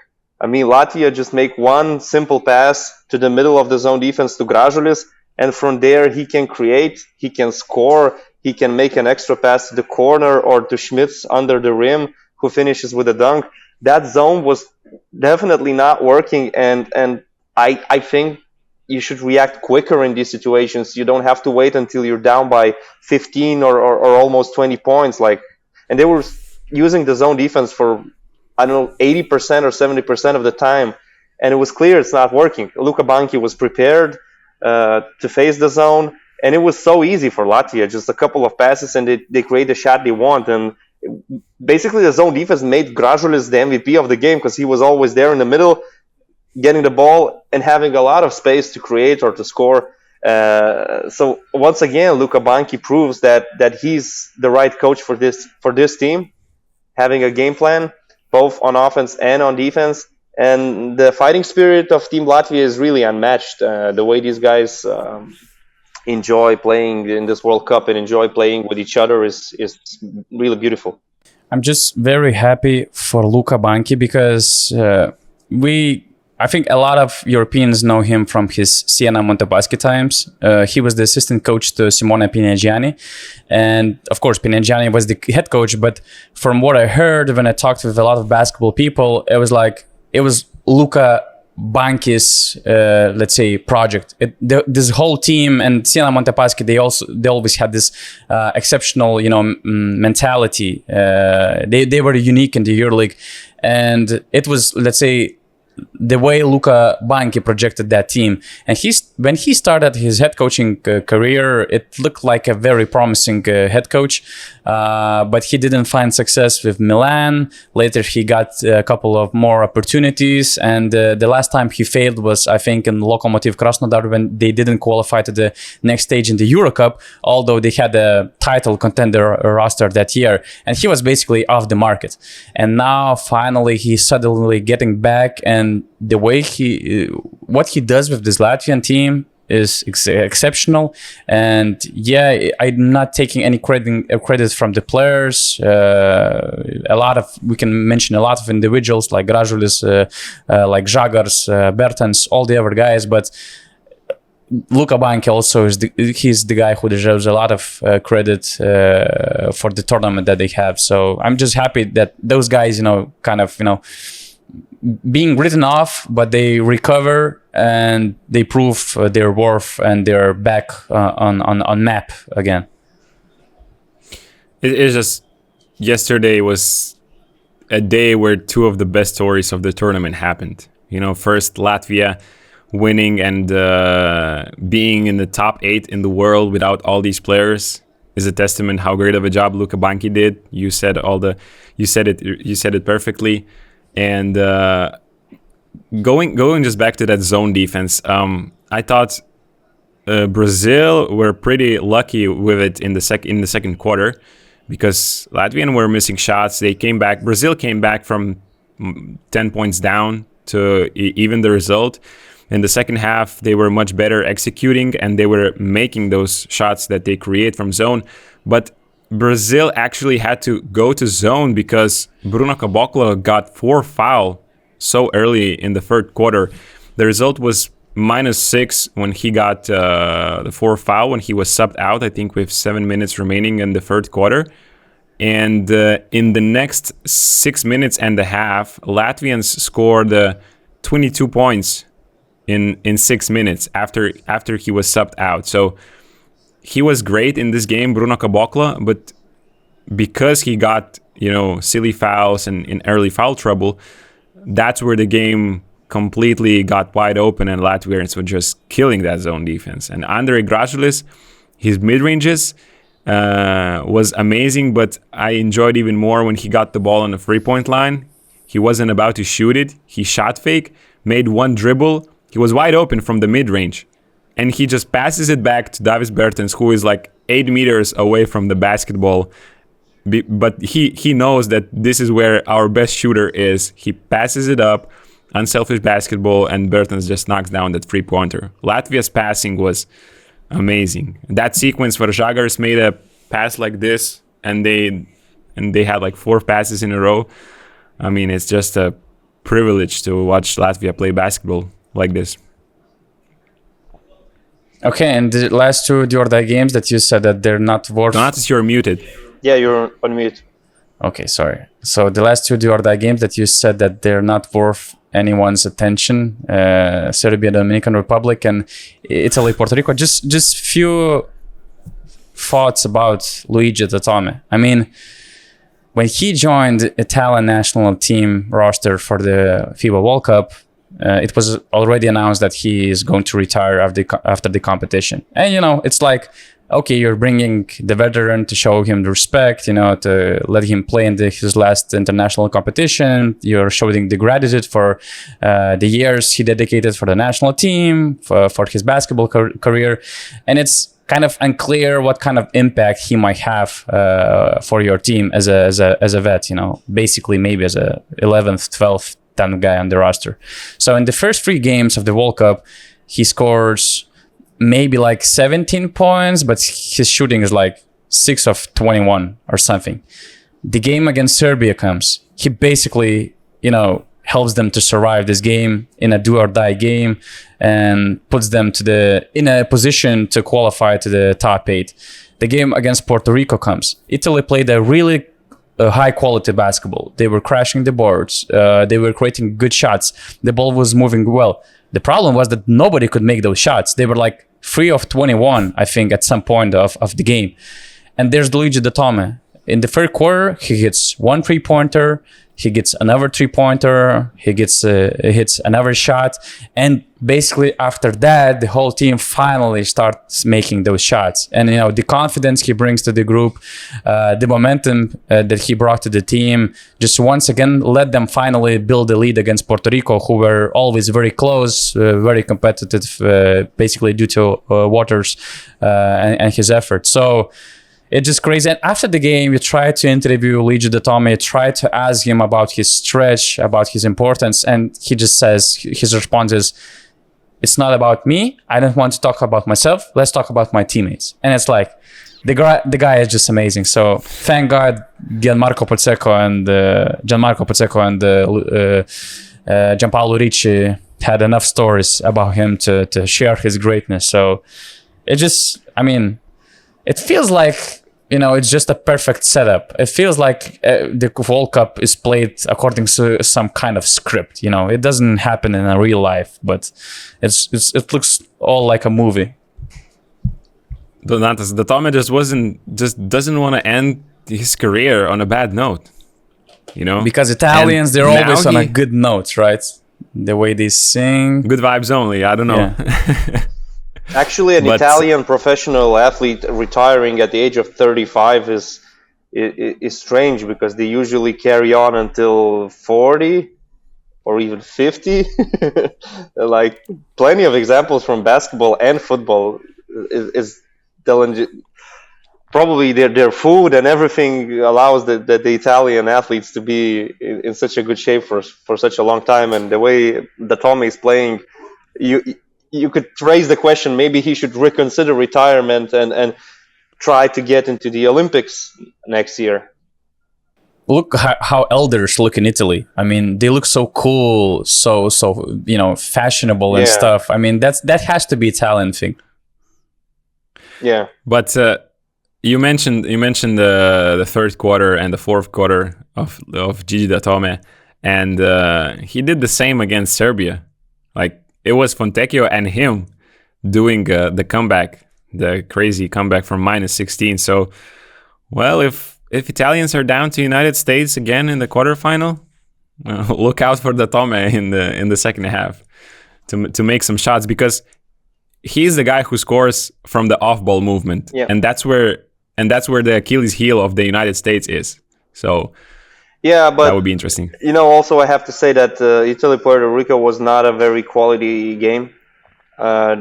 S3: I mean, Latvia just make one simple pass to the middle of the zone defense to Gražulis, and from there he can create, he can score, he can make an extra pass to the corner or to Schmitz under the rim, who finishes with a dunk. That zone was definitely not working, and I think you should react quicker in these situations. You don't have to wait until you're down by 15 or almost 20 points. And they were using the zone defense for, I don't know, 80% or 70% of the time, and it was clear it's not working. Luka Banki was prepared to face the zone, and it was so easy for Latvia. Just a couple of passes, and they create the shot they want. And basically, the zone defense made Gražulis the MVP of the game because he was always there in the middle, getting the ball and having a lot of space to create or to score. So once again, Luka Banki proves that he's the right coach for this team, having a game plan both on offense and on defense. And the fighting spirit of Team Latvia is really unmatched. The way these guys enjoy playing in this World Cup and enjoy playing with each other is really beautiful.
S1: I'm just very happy for Luka Banki because I think a lot of Europeans know him from his Siena Montepaschi times. He was the assistant coach to Simone Pinegiani. And of course, Pinegiani was the head coach. But from what I heard when I talked with a lot of basketball people, it was Luka Banki's, let's say, project. This whole team and Siena Montepaschi, they always had this exceptional, mentality. They were unique in the EuroLeague. And it was, let's say, the way Luka Banki projected that team. And when he started his head coaching career, it looked like a very promising head coach, but he didn't find success with Milan. Later, he got a couple of more opportunities, and the last time he failed was, I think, in Lokomotiv Krasnodar when they didn't qualify to the next stage in the Euro Cup, although they had a title contender roster that year, and he was basically off the market. And now, finally, he's suddenly getting back, and the way what he does with this Latvian team is exceptional. And yeah, I'm not taking any credit from the players. We can mention a lot of individuals like Gražulis, like Žagars, Bertens, all the other guys, but Luka Banki also he's the guy who deserves a lot of credit for the tournament that they have. So I'm just happy that those guys, being written off, but they recover and they prove their worth, and they're back on map again.
S2: It is just, yesterday was a day where two of the best stories of the tournament happened. First Latvia winning and being in the top 8 in the world without all these players is a testament how great of a job Luka Banki did. You said it perfectly. And going just back to that zone defense, I thought Brazil were pretty lucky with it in the second quarter, because Latvian were missing shots. They came back. Brazil came back from 10 points down to even the result. In the second half, they were much better executing, and they were making those shots that they create from zone. But Brazil actually had to go to zone because Bruno Caboclo got 4 fouls so early in the third quarter. The result was -6 when he got the 4 foul when he was subbed out, I think with 7 minutes remaining in the third quarter. And in the next 6 minutes and a half, Latvians scored 22 points in 6 minutes after he was subbed out. So he was great in this game, Bruno Caboclo, but because he got, silly fouls and in early foul trouble, that's where the game completely got wide open, and Latvians were just killing that zone defense. And Andre Gražulis, his mid-ranges was amazing, but I enjoyed even more when he got the ball on the 3-point line. He wasn't about to shoot it. He shot fake, made one dribble. He was wide open from the mid-range. And he just passes it back to Davis Bertens, who is like 8 meters away from the basketball. But he knows that this is where our best shooter is. He passes it up, unselfish basketball, and Bertens just knocks down that 3-pointer. Latvia's passing was amazing. That sequence where Žagars made a pass like this, and they had like 4 passes in a row. I mean, it's just a privilege to watch Latvia play basketball like this.
S1: Okay, and the last two Jordan games that you said that they're not worth...
S2: Donatas, you're muted.
S3: Yeah, you're on mute.
S1: Okay, sorry. So the last two Jordan games that you said that they're not worth anyone's attention. Serbia, Dominican Republic, and Italy, Puerto Rico. Just few thoughts about Luigi Datome. I mean, when he joined Italian national team roster for the FIBA World Cup, it was already announced that he is going to retire after the competition. And, it's like, okay, you're bringing the veteran to show him the respect, to let him play in his last international competition. You're showing the gratitude for the years he dedicated for the national team, for his basketball career. And it's kind of unclear what kind of impact he might have for your team as a vet, basically maybe as a 11th, 12th, 10th guy on the roster. So in the first 3 games of the World Cup, he scores maybe like 17 points, but his shooting is like 6 of 21 or something. The game against Serbia comes. He basically, helps them to survive this game in a do or die game and puts them in a position to qualify to the top 8. The game against Puerto Rico comes. Italy played a really high quality basketball. They were crashing the boards. They were creating good shots. The ball was moving well. The problem was that nobody could make those shots. They were like 3 of 21, I think, at some point of the game. And there's Luigi Datome. In the third quarter, he hits 1 3-pointer. He gets another 3-pointer. He hits another shot. And basically after that, the whole team finally starts making those shots. And, the confidence he brings to the group, the momentum that he brought to the team, just once again let them finally build a lead against Puerto Rico, who were always very close, very competitive, basically due to Waters and his effort. So it's just crazy. And after the game, you try to interview Luigi Datome, try to ask him about his stretch, about his importance. And he just says, his response is, it's not about me. I don't want to talk about myself. Let's talk about my teammates. And it's like, the guy is just amazing. So thank God Gianmarco Pozzecco and Gianpaolo Ricci had enough stories about him to share his greatness. So it just, it feels like, it's just a perfect setup. It feels like the World Cup is played according to some kind of script. It doesn't happen in a real life, but it looks all like a movie.
S2: Donatas, Datome just doesn't want to end his career on a bad note,
S1: Because Italians, they're always on a good note, right? The way they sing.
S2: Good vibes only. I don't know.
S1: Yeah.
S3: Actually, an Italian professional athlete retiring at the age of 35 is strange, because they usually carry on until 40 or even 50. Like, plenty of examples from basketball and football is probably their food and everything allows the Italian athletes to be in such a good shape for such a long time. And the way Datome is playing, you could raise the question, maybe he should reconsider retirement and try to get into the Olympics next year.
S1: Look how elders look in Italy. They look so cool, so fashionable and stuff. That has to be a talent thing.
S2: Yeah. But you mentioned the third quarter and the fourth quarter of Gigi Datome, and he did the same against Serbia. Like, it was Fontecchio and him doing the comeback, the crazy comeback from -16. So, well, if Italians are down to United States again in the quarterfinal, look out for Datome in the second half to make some shots, because he's the guy who scores from the off-ball movement, and that's where the Achilles heel of the United States is. So. Yeah, but that would be interesting.
S3: Also I have to say that Italy-Puerto Rico was not a very quality game.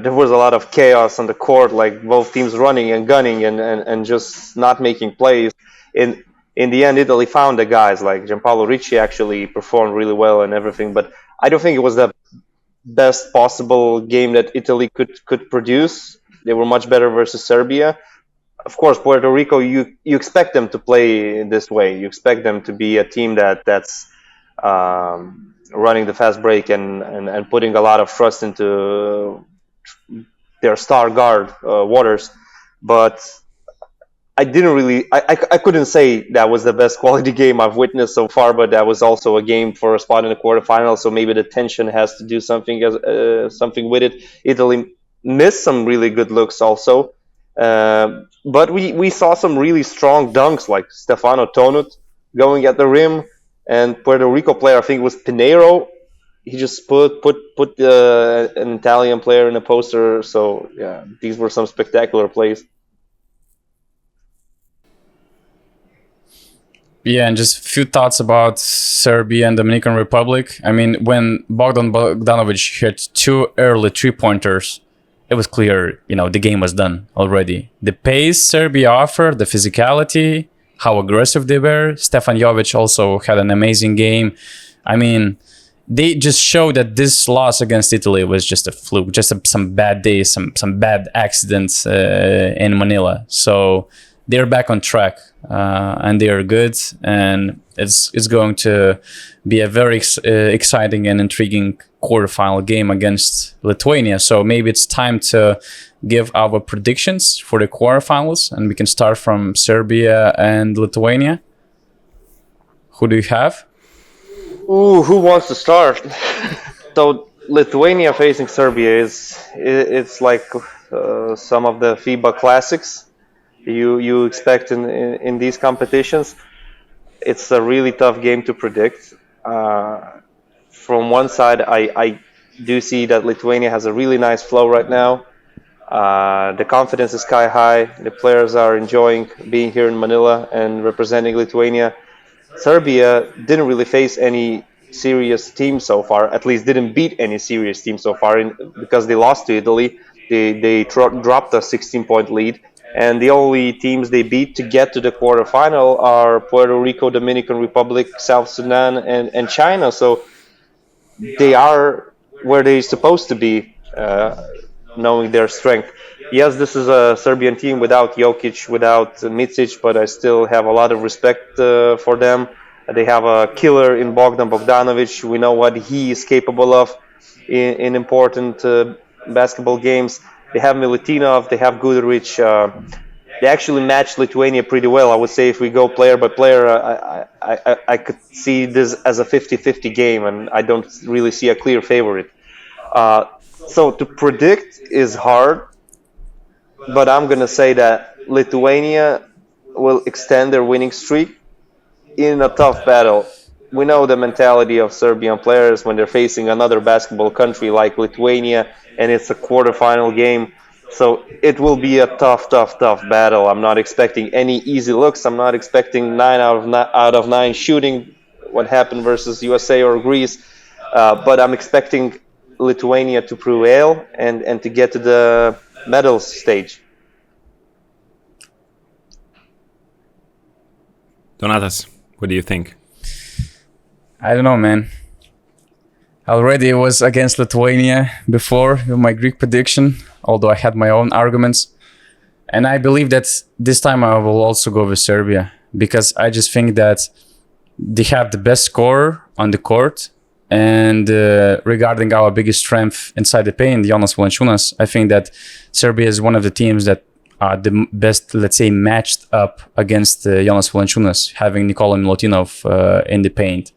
S3: There was a lot of chaos on the court, like both teams running and gunning and just not making plays. In the end, Italy found the guys, like Gianpaolo Ricci actually performed really well and everything, but I don't think it was the best possible game that Italy could produce. They were much better versus Serbia. Of course, Puerto Rico, you expect them to play this way. You expect them to be a team that's running the fast break and putting a lot of trust into their star guard, Waters. But I didn't really, I couldn't say that was the best quality game I've witnessed so far, but that was also a game for a spot in the quarterfinal. So maybe the tension has to do something with it. Italy missed some really good looks also, but we saw some really strong dunks like Stefano Tonut going at the rim, and Puerto Rico player, I think it was Pinheiro. He just put an Italian player in a poster. So yeah, these were some spectacular plays.
S1: Yeah, and just a few thoughts about Serbia and Dominican Republic. I mean, when Bogdan Bogdanovic hit 2 early 3-pointers, it was clear, the game was done already. The pace Serbia offered, the physicality, how aggressive they were. Stefan Jovic also had an amazing game. I mean, they just showed that this loss against Italy was just a fluke, just some bad days, some bad accidents in Manila. So they're back on track, and they are good, and it's going to be a very exciting and intriguing quarterfinal game against Lithuania. So maybe it's time to give our predictions for the quarterfinals, and we can start from Serbia and Lithuania. Who do you have?
S3: Ooh, who wants to start? So Lithuania facing Serbia it's like some of the FIBA classics you expect in these competitions. It's a really tough game to predict. From one side, I do see that Lithuania has a really nice flow right now. The confidence is sky high. The players are enjoying being here in Manila and representing Lithuania. Serbia didn't really face any serious team so far, at least didn't beat any serious team so far because they lost to Italy. They dropped a 16-point lead, and the only teams they beat to get to the quarterfinal are Puerto Rico, Dominican Republic, South Sudan, and China. So they are where they're supposed to be, knowing their strength. Yes, this is a Serbian team without Jokic, without Micic, but I still have a lot of respect for them. They have a killer in Bogdan Bogdanovic. We know what he is capable of in important basketball games. They have Milutinov, they have Guduric. They actually match Lithuania pretty well. I would say if we go player by player, I could see this as a 50-50 game, and I don't really see a clear favorite. So to predict is hard, but I'm going to say that Lithuania will extend their winning streak in a tough battle. We know the mentality of Serbian players when they're facing another basketball country like Lithuania, and it's a quarterfinal game. So it will be a tough battle. I'm not expecting any easy looks. I'm not expecting 9 out of 9 shooting, what happened versus USA or Greece. But I'm expecting Lithuania to prevail and to get to the medals stage.
S2: Donatas, what do you think?
S1: I don't know, man. Already was against Lithuania before with my Greek prediction, although I had my own arguments. And I believe that this time I will also go with Serbia, because I just think that they have the best scorer on the court. And regarding our biggest strength inside the paint, Jonas Valanciunas, I think that Serbia is one of the teams that are the best, let's say, matched up against Jonas Valanciunas, having Nikola Milutinov in the paint.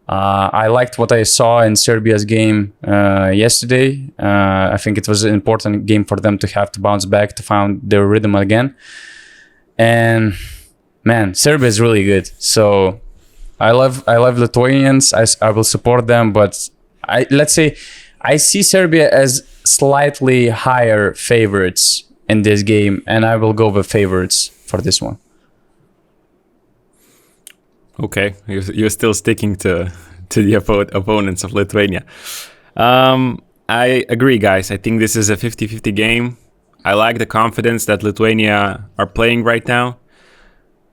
S1: I liked what I saw in Serbia's game yesterday. I think it was an important game for them to have to bounce back, to find their rhythm again. And man, Serbia is really good. So I love Lithuanians. I will support them, but let's say I see Serbia as slightly higher favorites in this game, and I will go with favorites for this one.
S2: Okay, you're still sticking to the opponents of Lithuania. I agree, guys. I think this is a 50-50 game. I like the confidence that Lithuania are playing right now.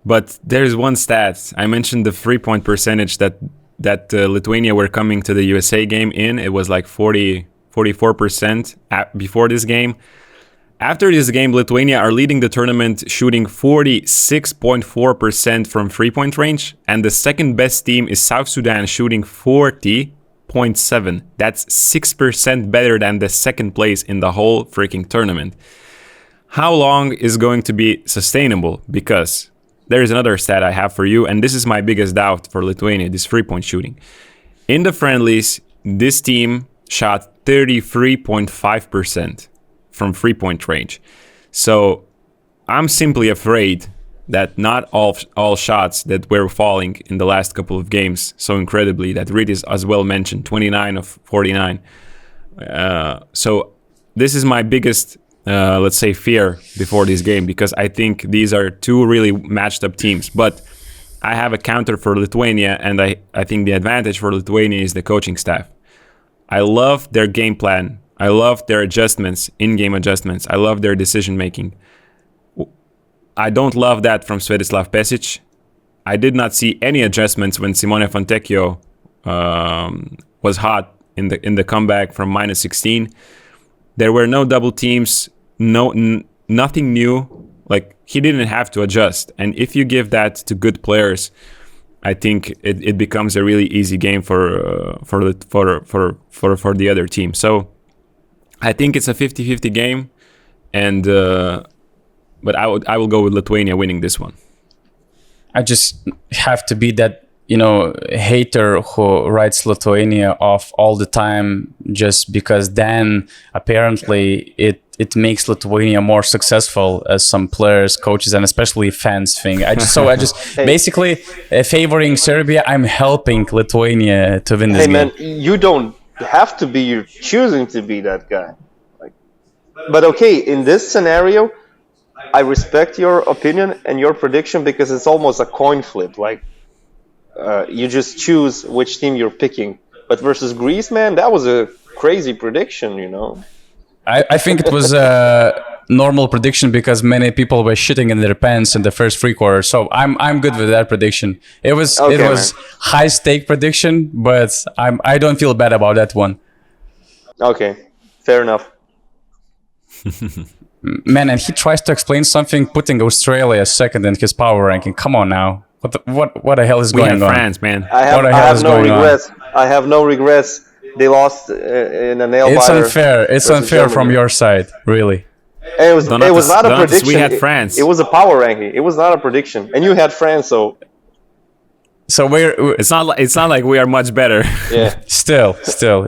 S2: But there's one stat. I mentioned the 3-point percentage that Lithuania were coming to the USA game in. It was like 44% before this game. After this game, Lithuania are leading the tournament, shooting 46.4% from 3-point range. And the second best team is South Sudan, shooting 40.7%. That's 6% better than the second place in the whole freaking tournament. how long is going to be sustainable? Because there is another stat I have for you, and this is my biggest doubt for Lithuania, this 3-point shooting. In the friendlies, this team shot 33.5% from 3-point range. So I'm simply afraid that not all shots that were falling in the last couple of games so incredibly, that Rytis as well mentioned, 29 of 49. So this is my biggest, let's say, fear before this game, because I think these are two really matched up teams. But I have a counter for Lithuania, and I think the advantage for Lithuania is the coaching staff. I love their game plan. I love their adjustments, in-game adjustments. I love their decision making. I don't love that from Svetislav Pesic. I did not see any adjustments when Simone Fontecchio was hot in the comeback from -16. There were no double teams, nothing new. Like, he didn't have to adjust. And if you give that to good players, I think it becomes a really easy game for the other team. So I think it's a 50-50 game, and but I will go with Lithuania winning this one.
S1: I just have to be that, hater who writes Lithuania off all the time just because then apparently it makes Lithuania more successful, as some players, coaches, and especially fans think. I just basically favoring Serbia. I'm helping Lithuania to win this game.
S3: Hey man, you don't have to be. You're choosing to be that guy. But okay, in this scenario, I respect your opinion and your prediction because it's almost a coin flip. Like, you just choose which team you're picking. But versus Greece, man, that was a crazy prediction,
S1: I think it was a normal prediction because many people were shitting in their pants in the first three quarters. So I'm good with that prediction. It was high stake prediction, but I don't feel bad about that one.
S3: Okay, fair enough.
S1: Man, and he tries to explain something, putting Australia second in his power ranking. Come on now. What the hell is going on?
S2: We have France, man.
S3: I have no regrets. I have no regrets. They lost in a nail biter.
S1: It's unfair from your side, really.
S3: It was not a prediction.
S2: We had France.
S3: It was a power ranking. It was not a prediction, and you had France. So
S2: it's not like we are much better.
S3: Yeah.
S1: Still,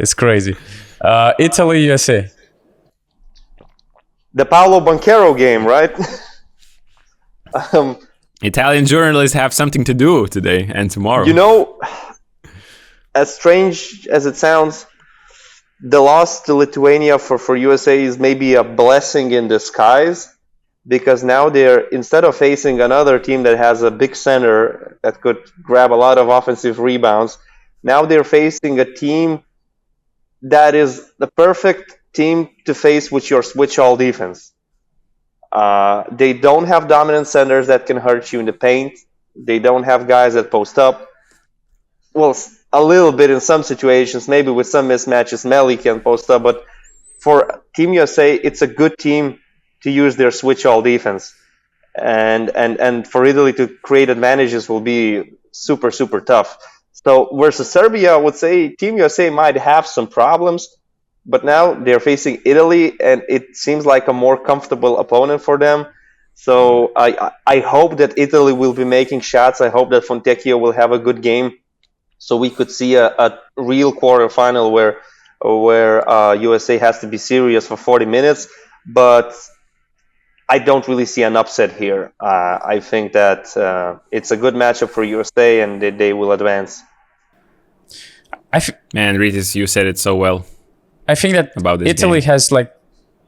S1: it's crazy. Italy, USA.
S3: The Paolo Banchero game, right?
S2: Italian journalists have something to do today and tomorrow.
S3: As strange as it sounds, the loss to Lithuania for USA is maybe a blessing in disguise, because now instead of facing another team that has a big center that could grab a lot of offensive rebounds, now they're facing a team that is the perfect team to face with your switch-all defense. They don't have dominant centers that can hurt you in the paint. They don't have guys that post up. Well, a little bit in some situations, maybe with some mismatches, Melly can post up. But for Team USA, it's a good team to use their switch-all defense. And for Italy to create advantages will be super, super tough. So versus Serbia, I would say Team USA might have some problems. But now they're facing Italy, and it seems like a more comfortable opponent for them. So I hope that Italy will be making shots. I hope that Fontecchio will have a good game, so we could see a real quarterfinal where USA has to be serious for 40 minutes. But I don't really see an upset here. I think that it's a good matchup for USA, and they will advance.
S2: Man, Rytis, you said it so well.
S1: I think that Italy has like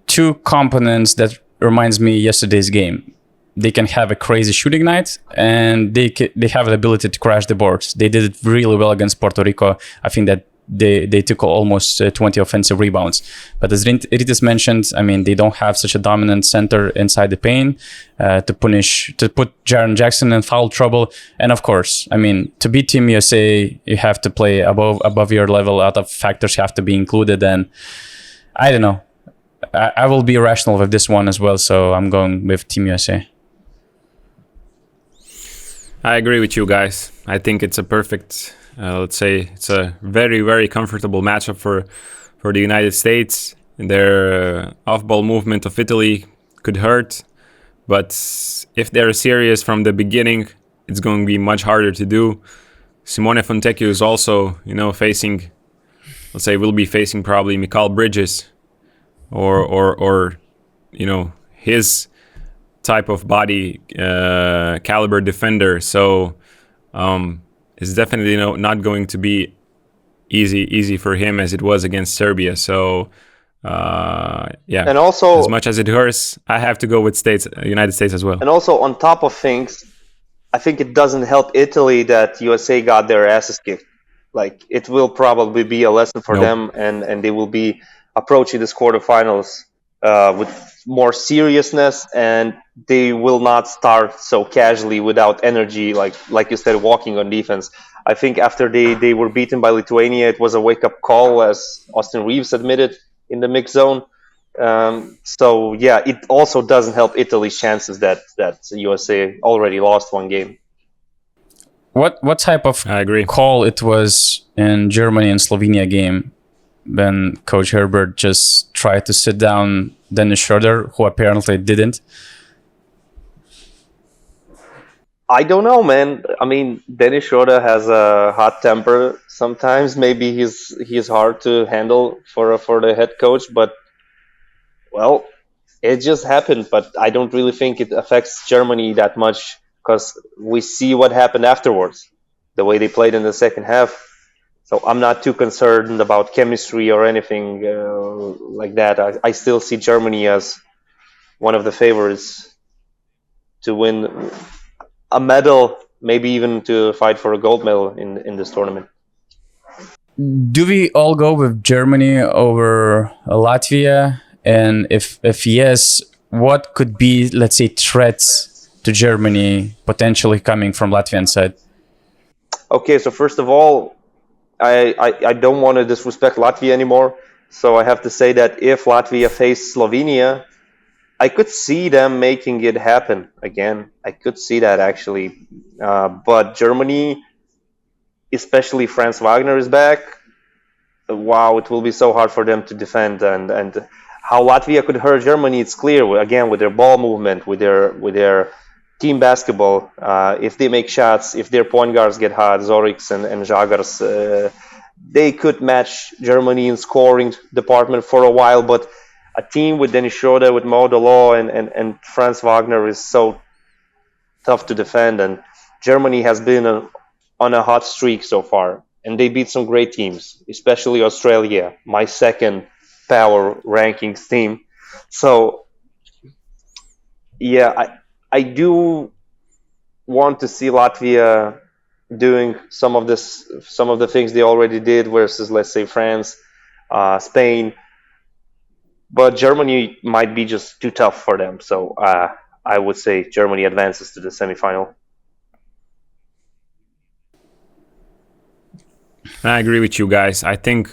S1: two components that reminds me yesterday's game. They can have a crazy shooting night, and they have the ability to crash the boards. They did it really well against Puerto Rico. I think that they took almost 20 offensive rebounds. But as Rytis mentioned, I mean, they don't have such a dominant center inside the paint to put Jaren Jackson in foul trouble. And of course, I mean, to beat Team USA, you have to play above your level. A lot of factors have to be included. And I don't know. I will be rational with this one as well. So I'm going with Team USA.
S2: I agree with you guys. I think it's a perfect... let's say it's a very, very comfortable matchup for the United States. Their off-ball movement of Italy could hurt. But if they're serious from the beginning, it's going to be much harder to do. Simone Fontecchio is also, facing, let's say, will be facing probably Mikal Bridges or his type of body caliber defender. So it's definitely not going to be easy for him as it was against Serbia. So
S3: and also,
S2: as much as it hurts, I have to go with United States as well.
S3: And also, on top of things, I think it doesn't help Italy that USA got their asses kicked. Like, it will probably be a lesson for them, and they will be approaching this quarterfinals with more seriousness, and they will not start so casually without energy, like you said, walking on defense. I think after they were beaten by Lithuania, it was a wake-up call, as Austin Reeves admitted in the mixed zone. So yeah, it also doesn't help Italy's chances that USA already lost one game.
S1: What type of
S2: I agree.
S1: call it was in Germany and Slovenia game when Coach Herbert just tried to sit down Dennis Schroeder, who apparently didn't?
S3: I don't know, man. I mean, Dennis Schroeder has a hot temper sometimes. Maybe he's hard to handle for the head coach, but well, it just happened. But I don't really think it affects Germany that much because we see what happened afterwards, the way they played in the second half. So I'm not too concerned about chemistry or anything like that. I still see Germany as one of the favorites to win a medal, maybe even to fight for a gold medal in this tournament.
S1: Do we all go with Germany over Latvia? And if yes, what could be, let's say, threats to Germany potentially coming from Latvian side?
S3: Okay, so first of all, I don't want to disrespect Latvia anymore. So I have to say that if Latvia faced Slovenia, I could see them making it happen again. I could see that actually. But Germany, especially Franz Wagner, is back. Wow, it will be so hard for them to defend. And how Latvia could hurt Germany, it's clear. Again, with their ball movement, with their team basketball. If they make shots, if their point guards get hot, Zorix and Žagars, they could match Germany in scoring department for a while. But a team with Dennis Schroeder, with Mo Dallot, and Franz Wagner is so tough to defend. And Germany has been on a hot streak so far. And they beat some great teams, especially Australia, my second power rankings team. So, yeah, I do want to see Latvia doing some of the things they already did versus, let's say, France, Spain. But Germany might be just too tough for them. So I would say Germany advances to the semifinal.
S2: I agree with you guys. I think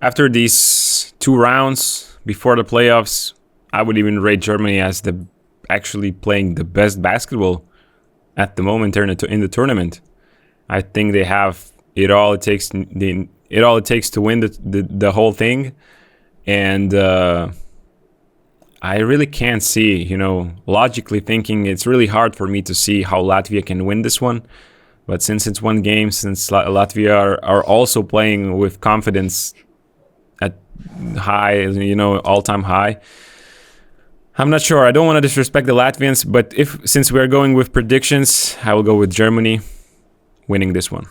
S2: after these 2 rounds before the playoffs, I would even rate Germany as actually playing the best basketball at the moment in the tournament. I think they have it all it takes to win the whole thing. And I really can't see, logically thinking, it's really hard for me to see how Latvia can win this one. But since it's one game, since Latvia are also playing with confidence at high, all-time high, I'm not sure. I don't want to disrespect the Latvians, but since we're going with predictions, I will go with Germany winning this one.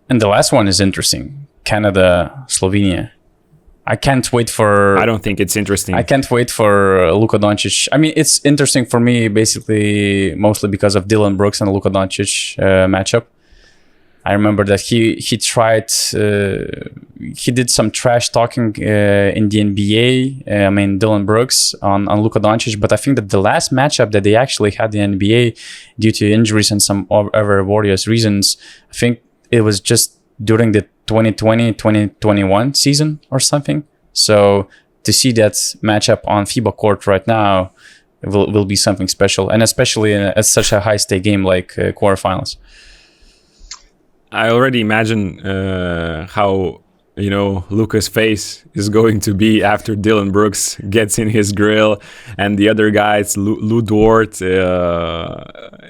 S1: And the last one is interesting. Canada, Slovenia. I can't wait for...
S2: I don't think it's interesting.
S1: I can't wait for Luka Doncic. I mean, it's interesting for me, basically, mostly because of Dylan Brooks and Luka Doncic matchup. I remember that he tried... he did some trash talking in the NBA. Dylan Brooks on Luka Doncic. But I think that the last matchup that they actually had in the NBA, due to injuries and some other various reasons, I think it was just during the 2020-2021 season or something. So to see that matchup on FIBA court right now will be something special, and especially at such a high-stake game like quarterfinals.
S2: I already imagine how Luka's face is going to be after Dylan Brooks gets in his grill, and the other guy, it's Lou Dort.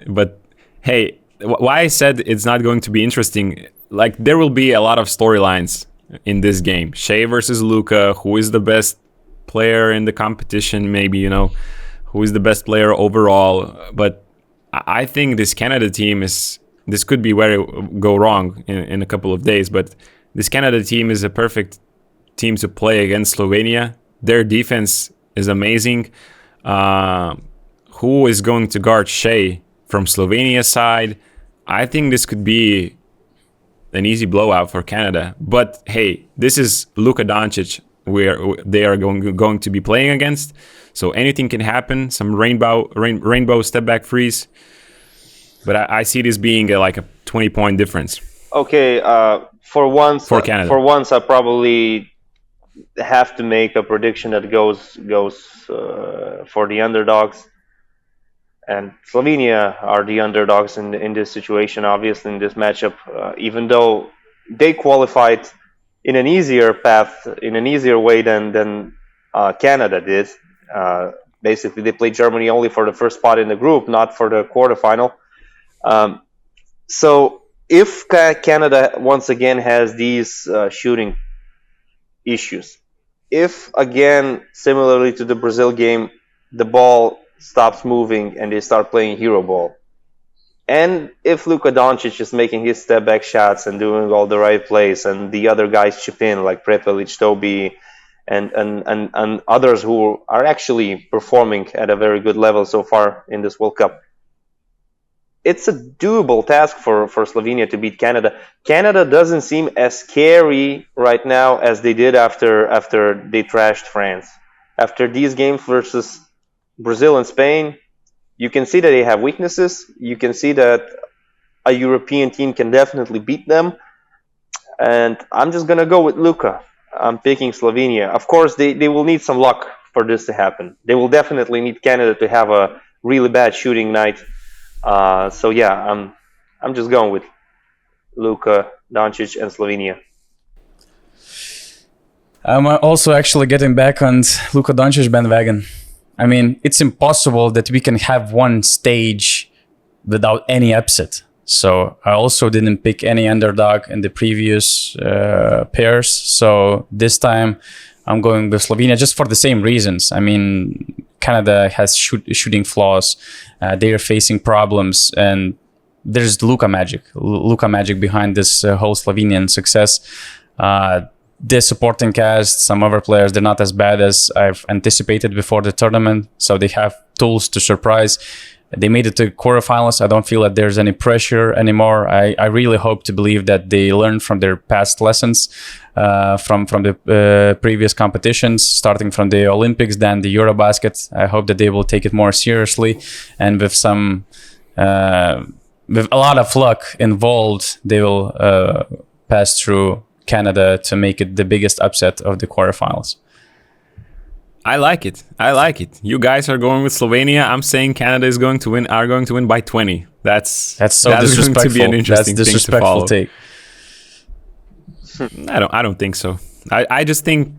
S2: But hey, why I said it's not going to be interesting, like there will be a lot of storylines in this game. Shea versus Luka, who is the best player in the competition, maybe, who is the best player overall. But I think this Canada team this could be where it go wrong in a couple of days, but this Canada team is a perfect team to play against Slovenia. Their defense is amazing. Who is going to guard Shea from Slovenia's side? I think this could be an easy blowout for Canada. But hey, this is Luka Doncic where they are going to be playing against. So anything can happen. Some rainbow step back freeze. But I see this being like a 20-point difference.
S3: Okay, for once, I probably have to make a prediction that goes for the underdogs, and Slovenia are the underdogs in this situation. Obviously, in this matchup, even though they qualified in an easier path, in an easier way than Canada did. Basically, they played Germany only for the first spot in the group, not for the quarterfinal. So if Canada once again has these shooting issues, if again, similarly to the Brazil game, the ball stops moving and they start playing hero ball, and if Luka Doncic is making his step back shots and doing all the right plays, and the other guys chip in like Prepelic, Toby, and others who are actually performing at a very good level so far in this World Cup, it's a doable task for Slovenia to beat Canada. Canada doesn't seem as scary right now as they did after they trashed France. After these games versus Brazil and Spain, you can see that they have weaknesses. You can see that a European team can definitely beat them. And I'm just going to go with Luka. I'm picking Slovenia. Of course, they will need some luck for this to happen. They will definitely need Canada to have a really bad shooting night. So yeah, I'm just going with Luka Doncic and Slovenia.
S1: I'm also actually getting back on Luka Doncic bandwagon. I mean, it's impossible that we can have one stage without any upset. So I also didn't pick any underdog in the previous pairs. So this time I'm going with Slovenia just for the same reasons. I mean, Canada has shooting flaws. They are facing problems, and there's Luka magic behind this whole Slovenian success. The supporting cast, some other players, they're not as bad as I've anticipated before the tournament. So they have tools to surprise. They made it to quarterfinals. I don't feel that there's any pressure anymore. I really hope to believe that they learned from their past lessons from the previous competitions, starting from the Olympics, then the Eurobasket. I hope that they will take it more seriously, and with some with a lot of luck involved, they will pass through Canada to make it the biggest upset of the quarterfinals.
S2: I like it. You guys are going with Slovenia. I'm saying Canada is going to win. Are going to win by 20. That's
S1: disrespectful.
S2: Going to be an interesting
S1: That's disrespectful
S2: thing to follow. I don't think so. I just think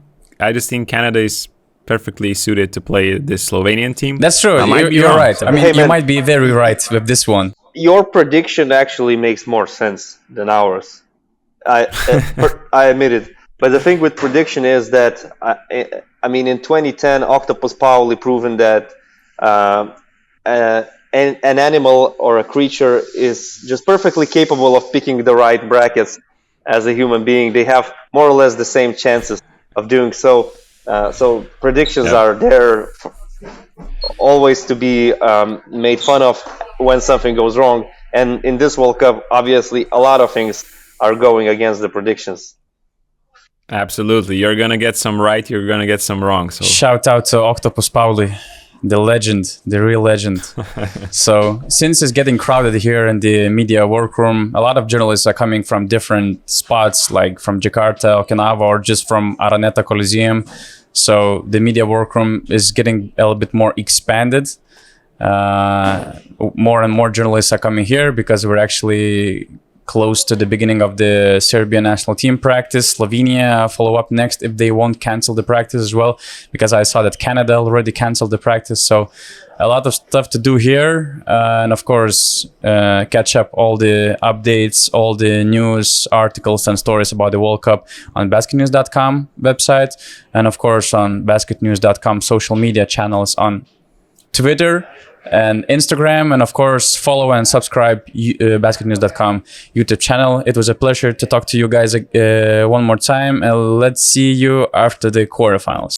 S2: Canada is perfectly suited to play this Slovenian team.
S1: That's true. You're right. I mean, hey, you might be very right with this one.
S3: Your prediction actually makes more sense than ours. I admit it. But the thing with prediction is that, I mean, in 2010, Octopus Pauli proven that an animal or a creature is just perfectly capable of picking the right brackets as a human being. They have more or less the same chances of doing so. So predictions are there always to be made fun of when something goes wrong. And in this World Cup, obviously, a lot of things are going against the predictions.
S2: Absolutely. You're going to get some right, you're going to get some wrong. So
S1: shout out to Octopus Pauli, the legend, the real legend. So since it's getting crowded here in the media workroom, a lot of journalists are coming from different spots, like from Jakarta, Okinawa, or just from Araneta Coliseum. So the media workroom is getting a little bit more expanded. More and more journalists are coming here because we're actually close to the beginning of the Serbia national team practice. Slovenia follow up next if they won't cancel the practice as well, because I saw that Canada already canceled the practice. So a lot of stuff to do here, and of course catch up all the updates, all the news, articles and stories about the World Cup on basketnews.com website, and of course on basketnews.com social media channels on Twitter and Instagram, and of course follow and subscribe basketnews.com YouTube channel. It was a pleasure to talk to you guys one more time, and let's see you after the quarterfinals.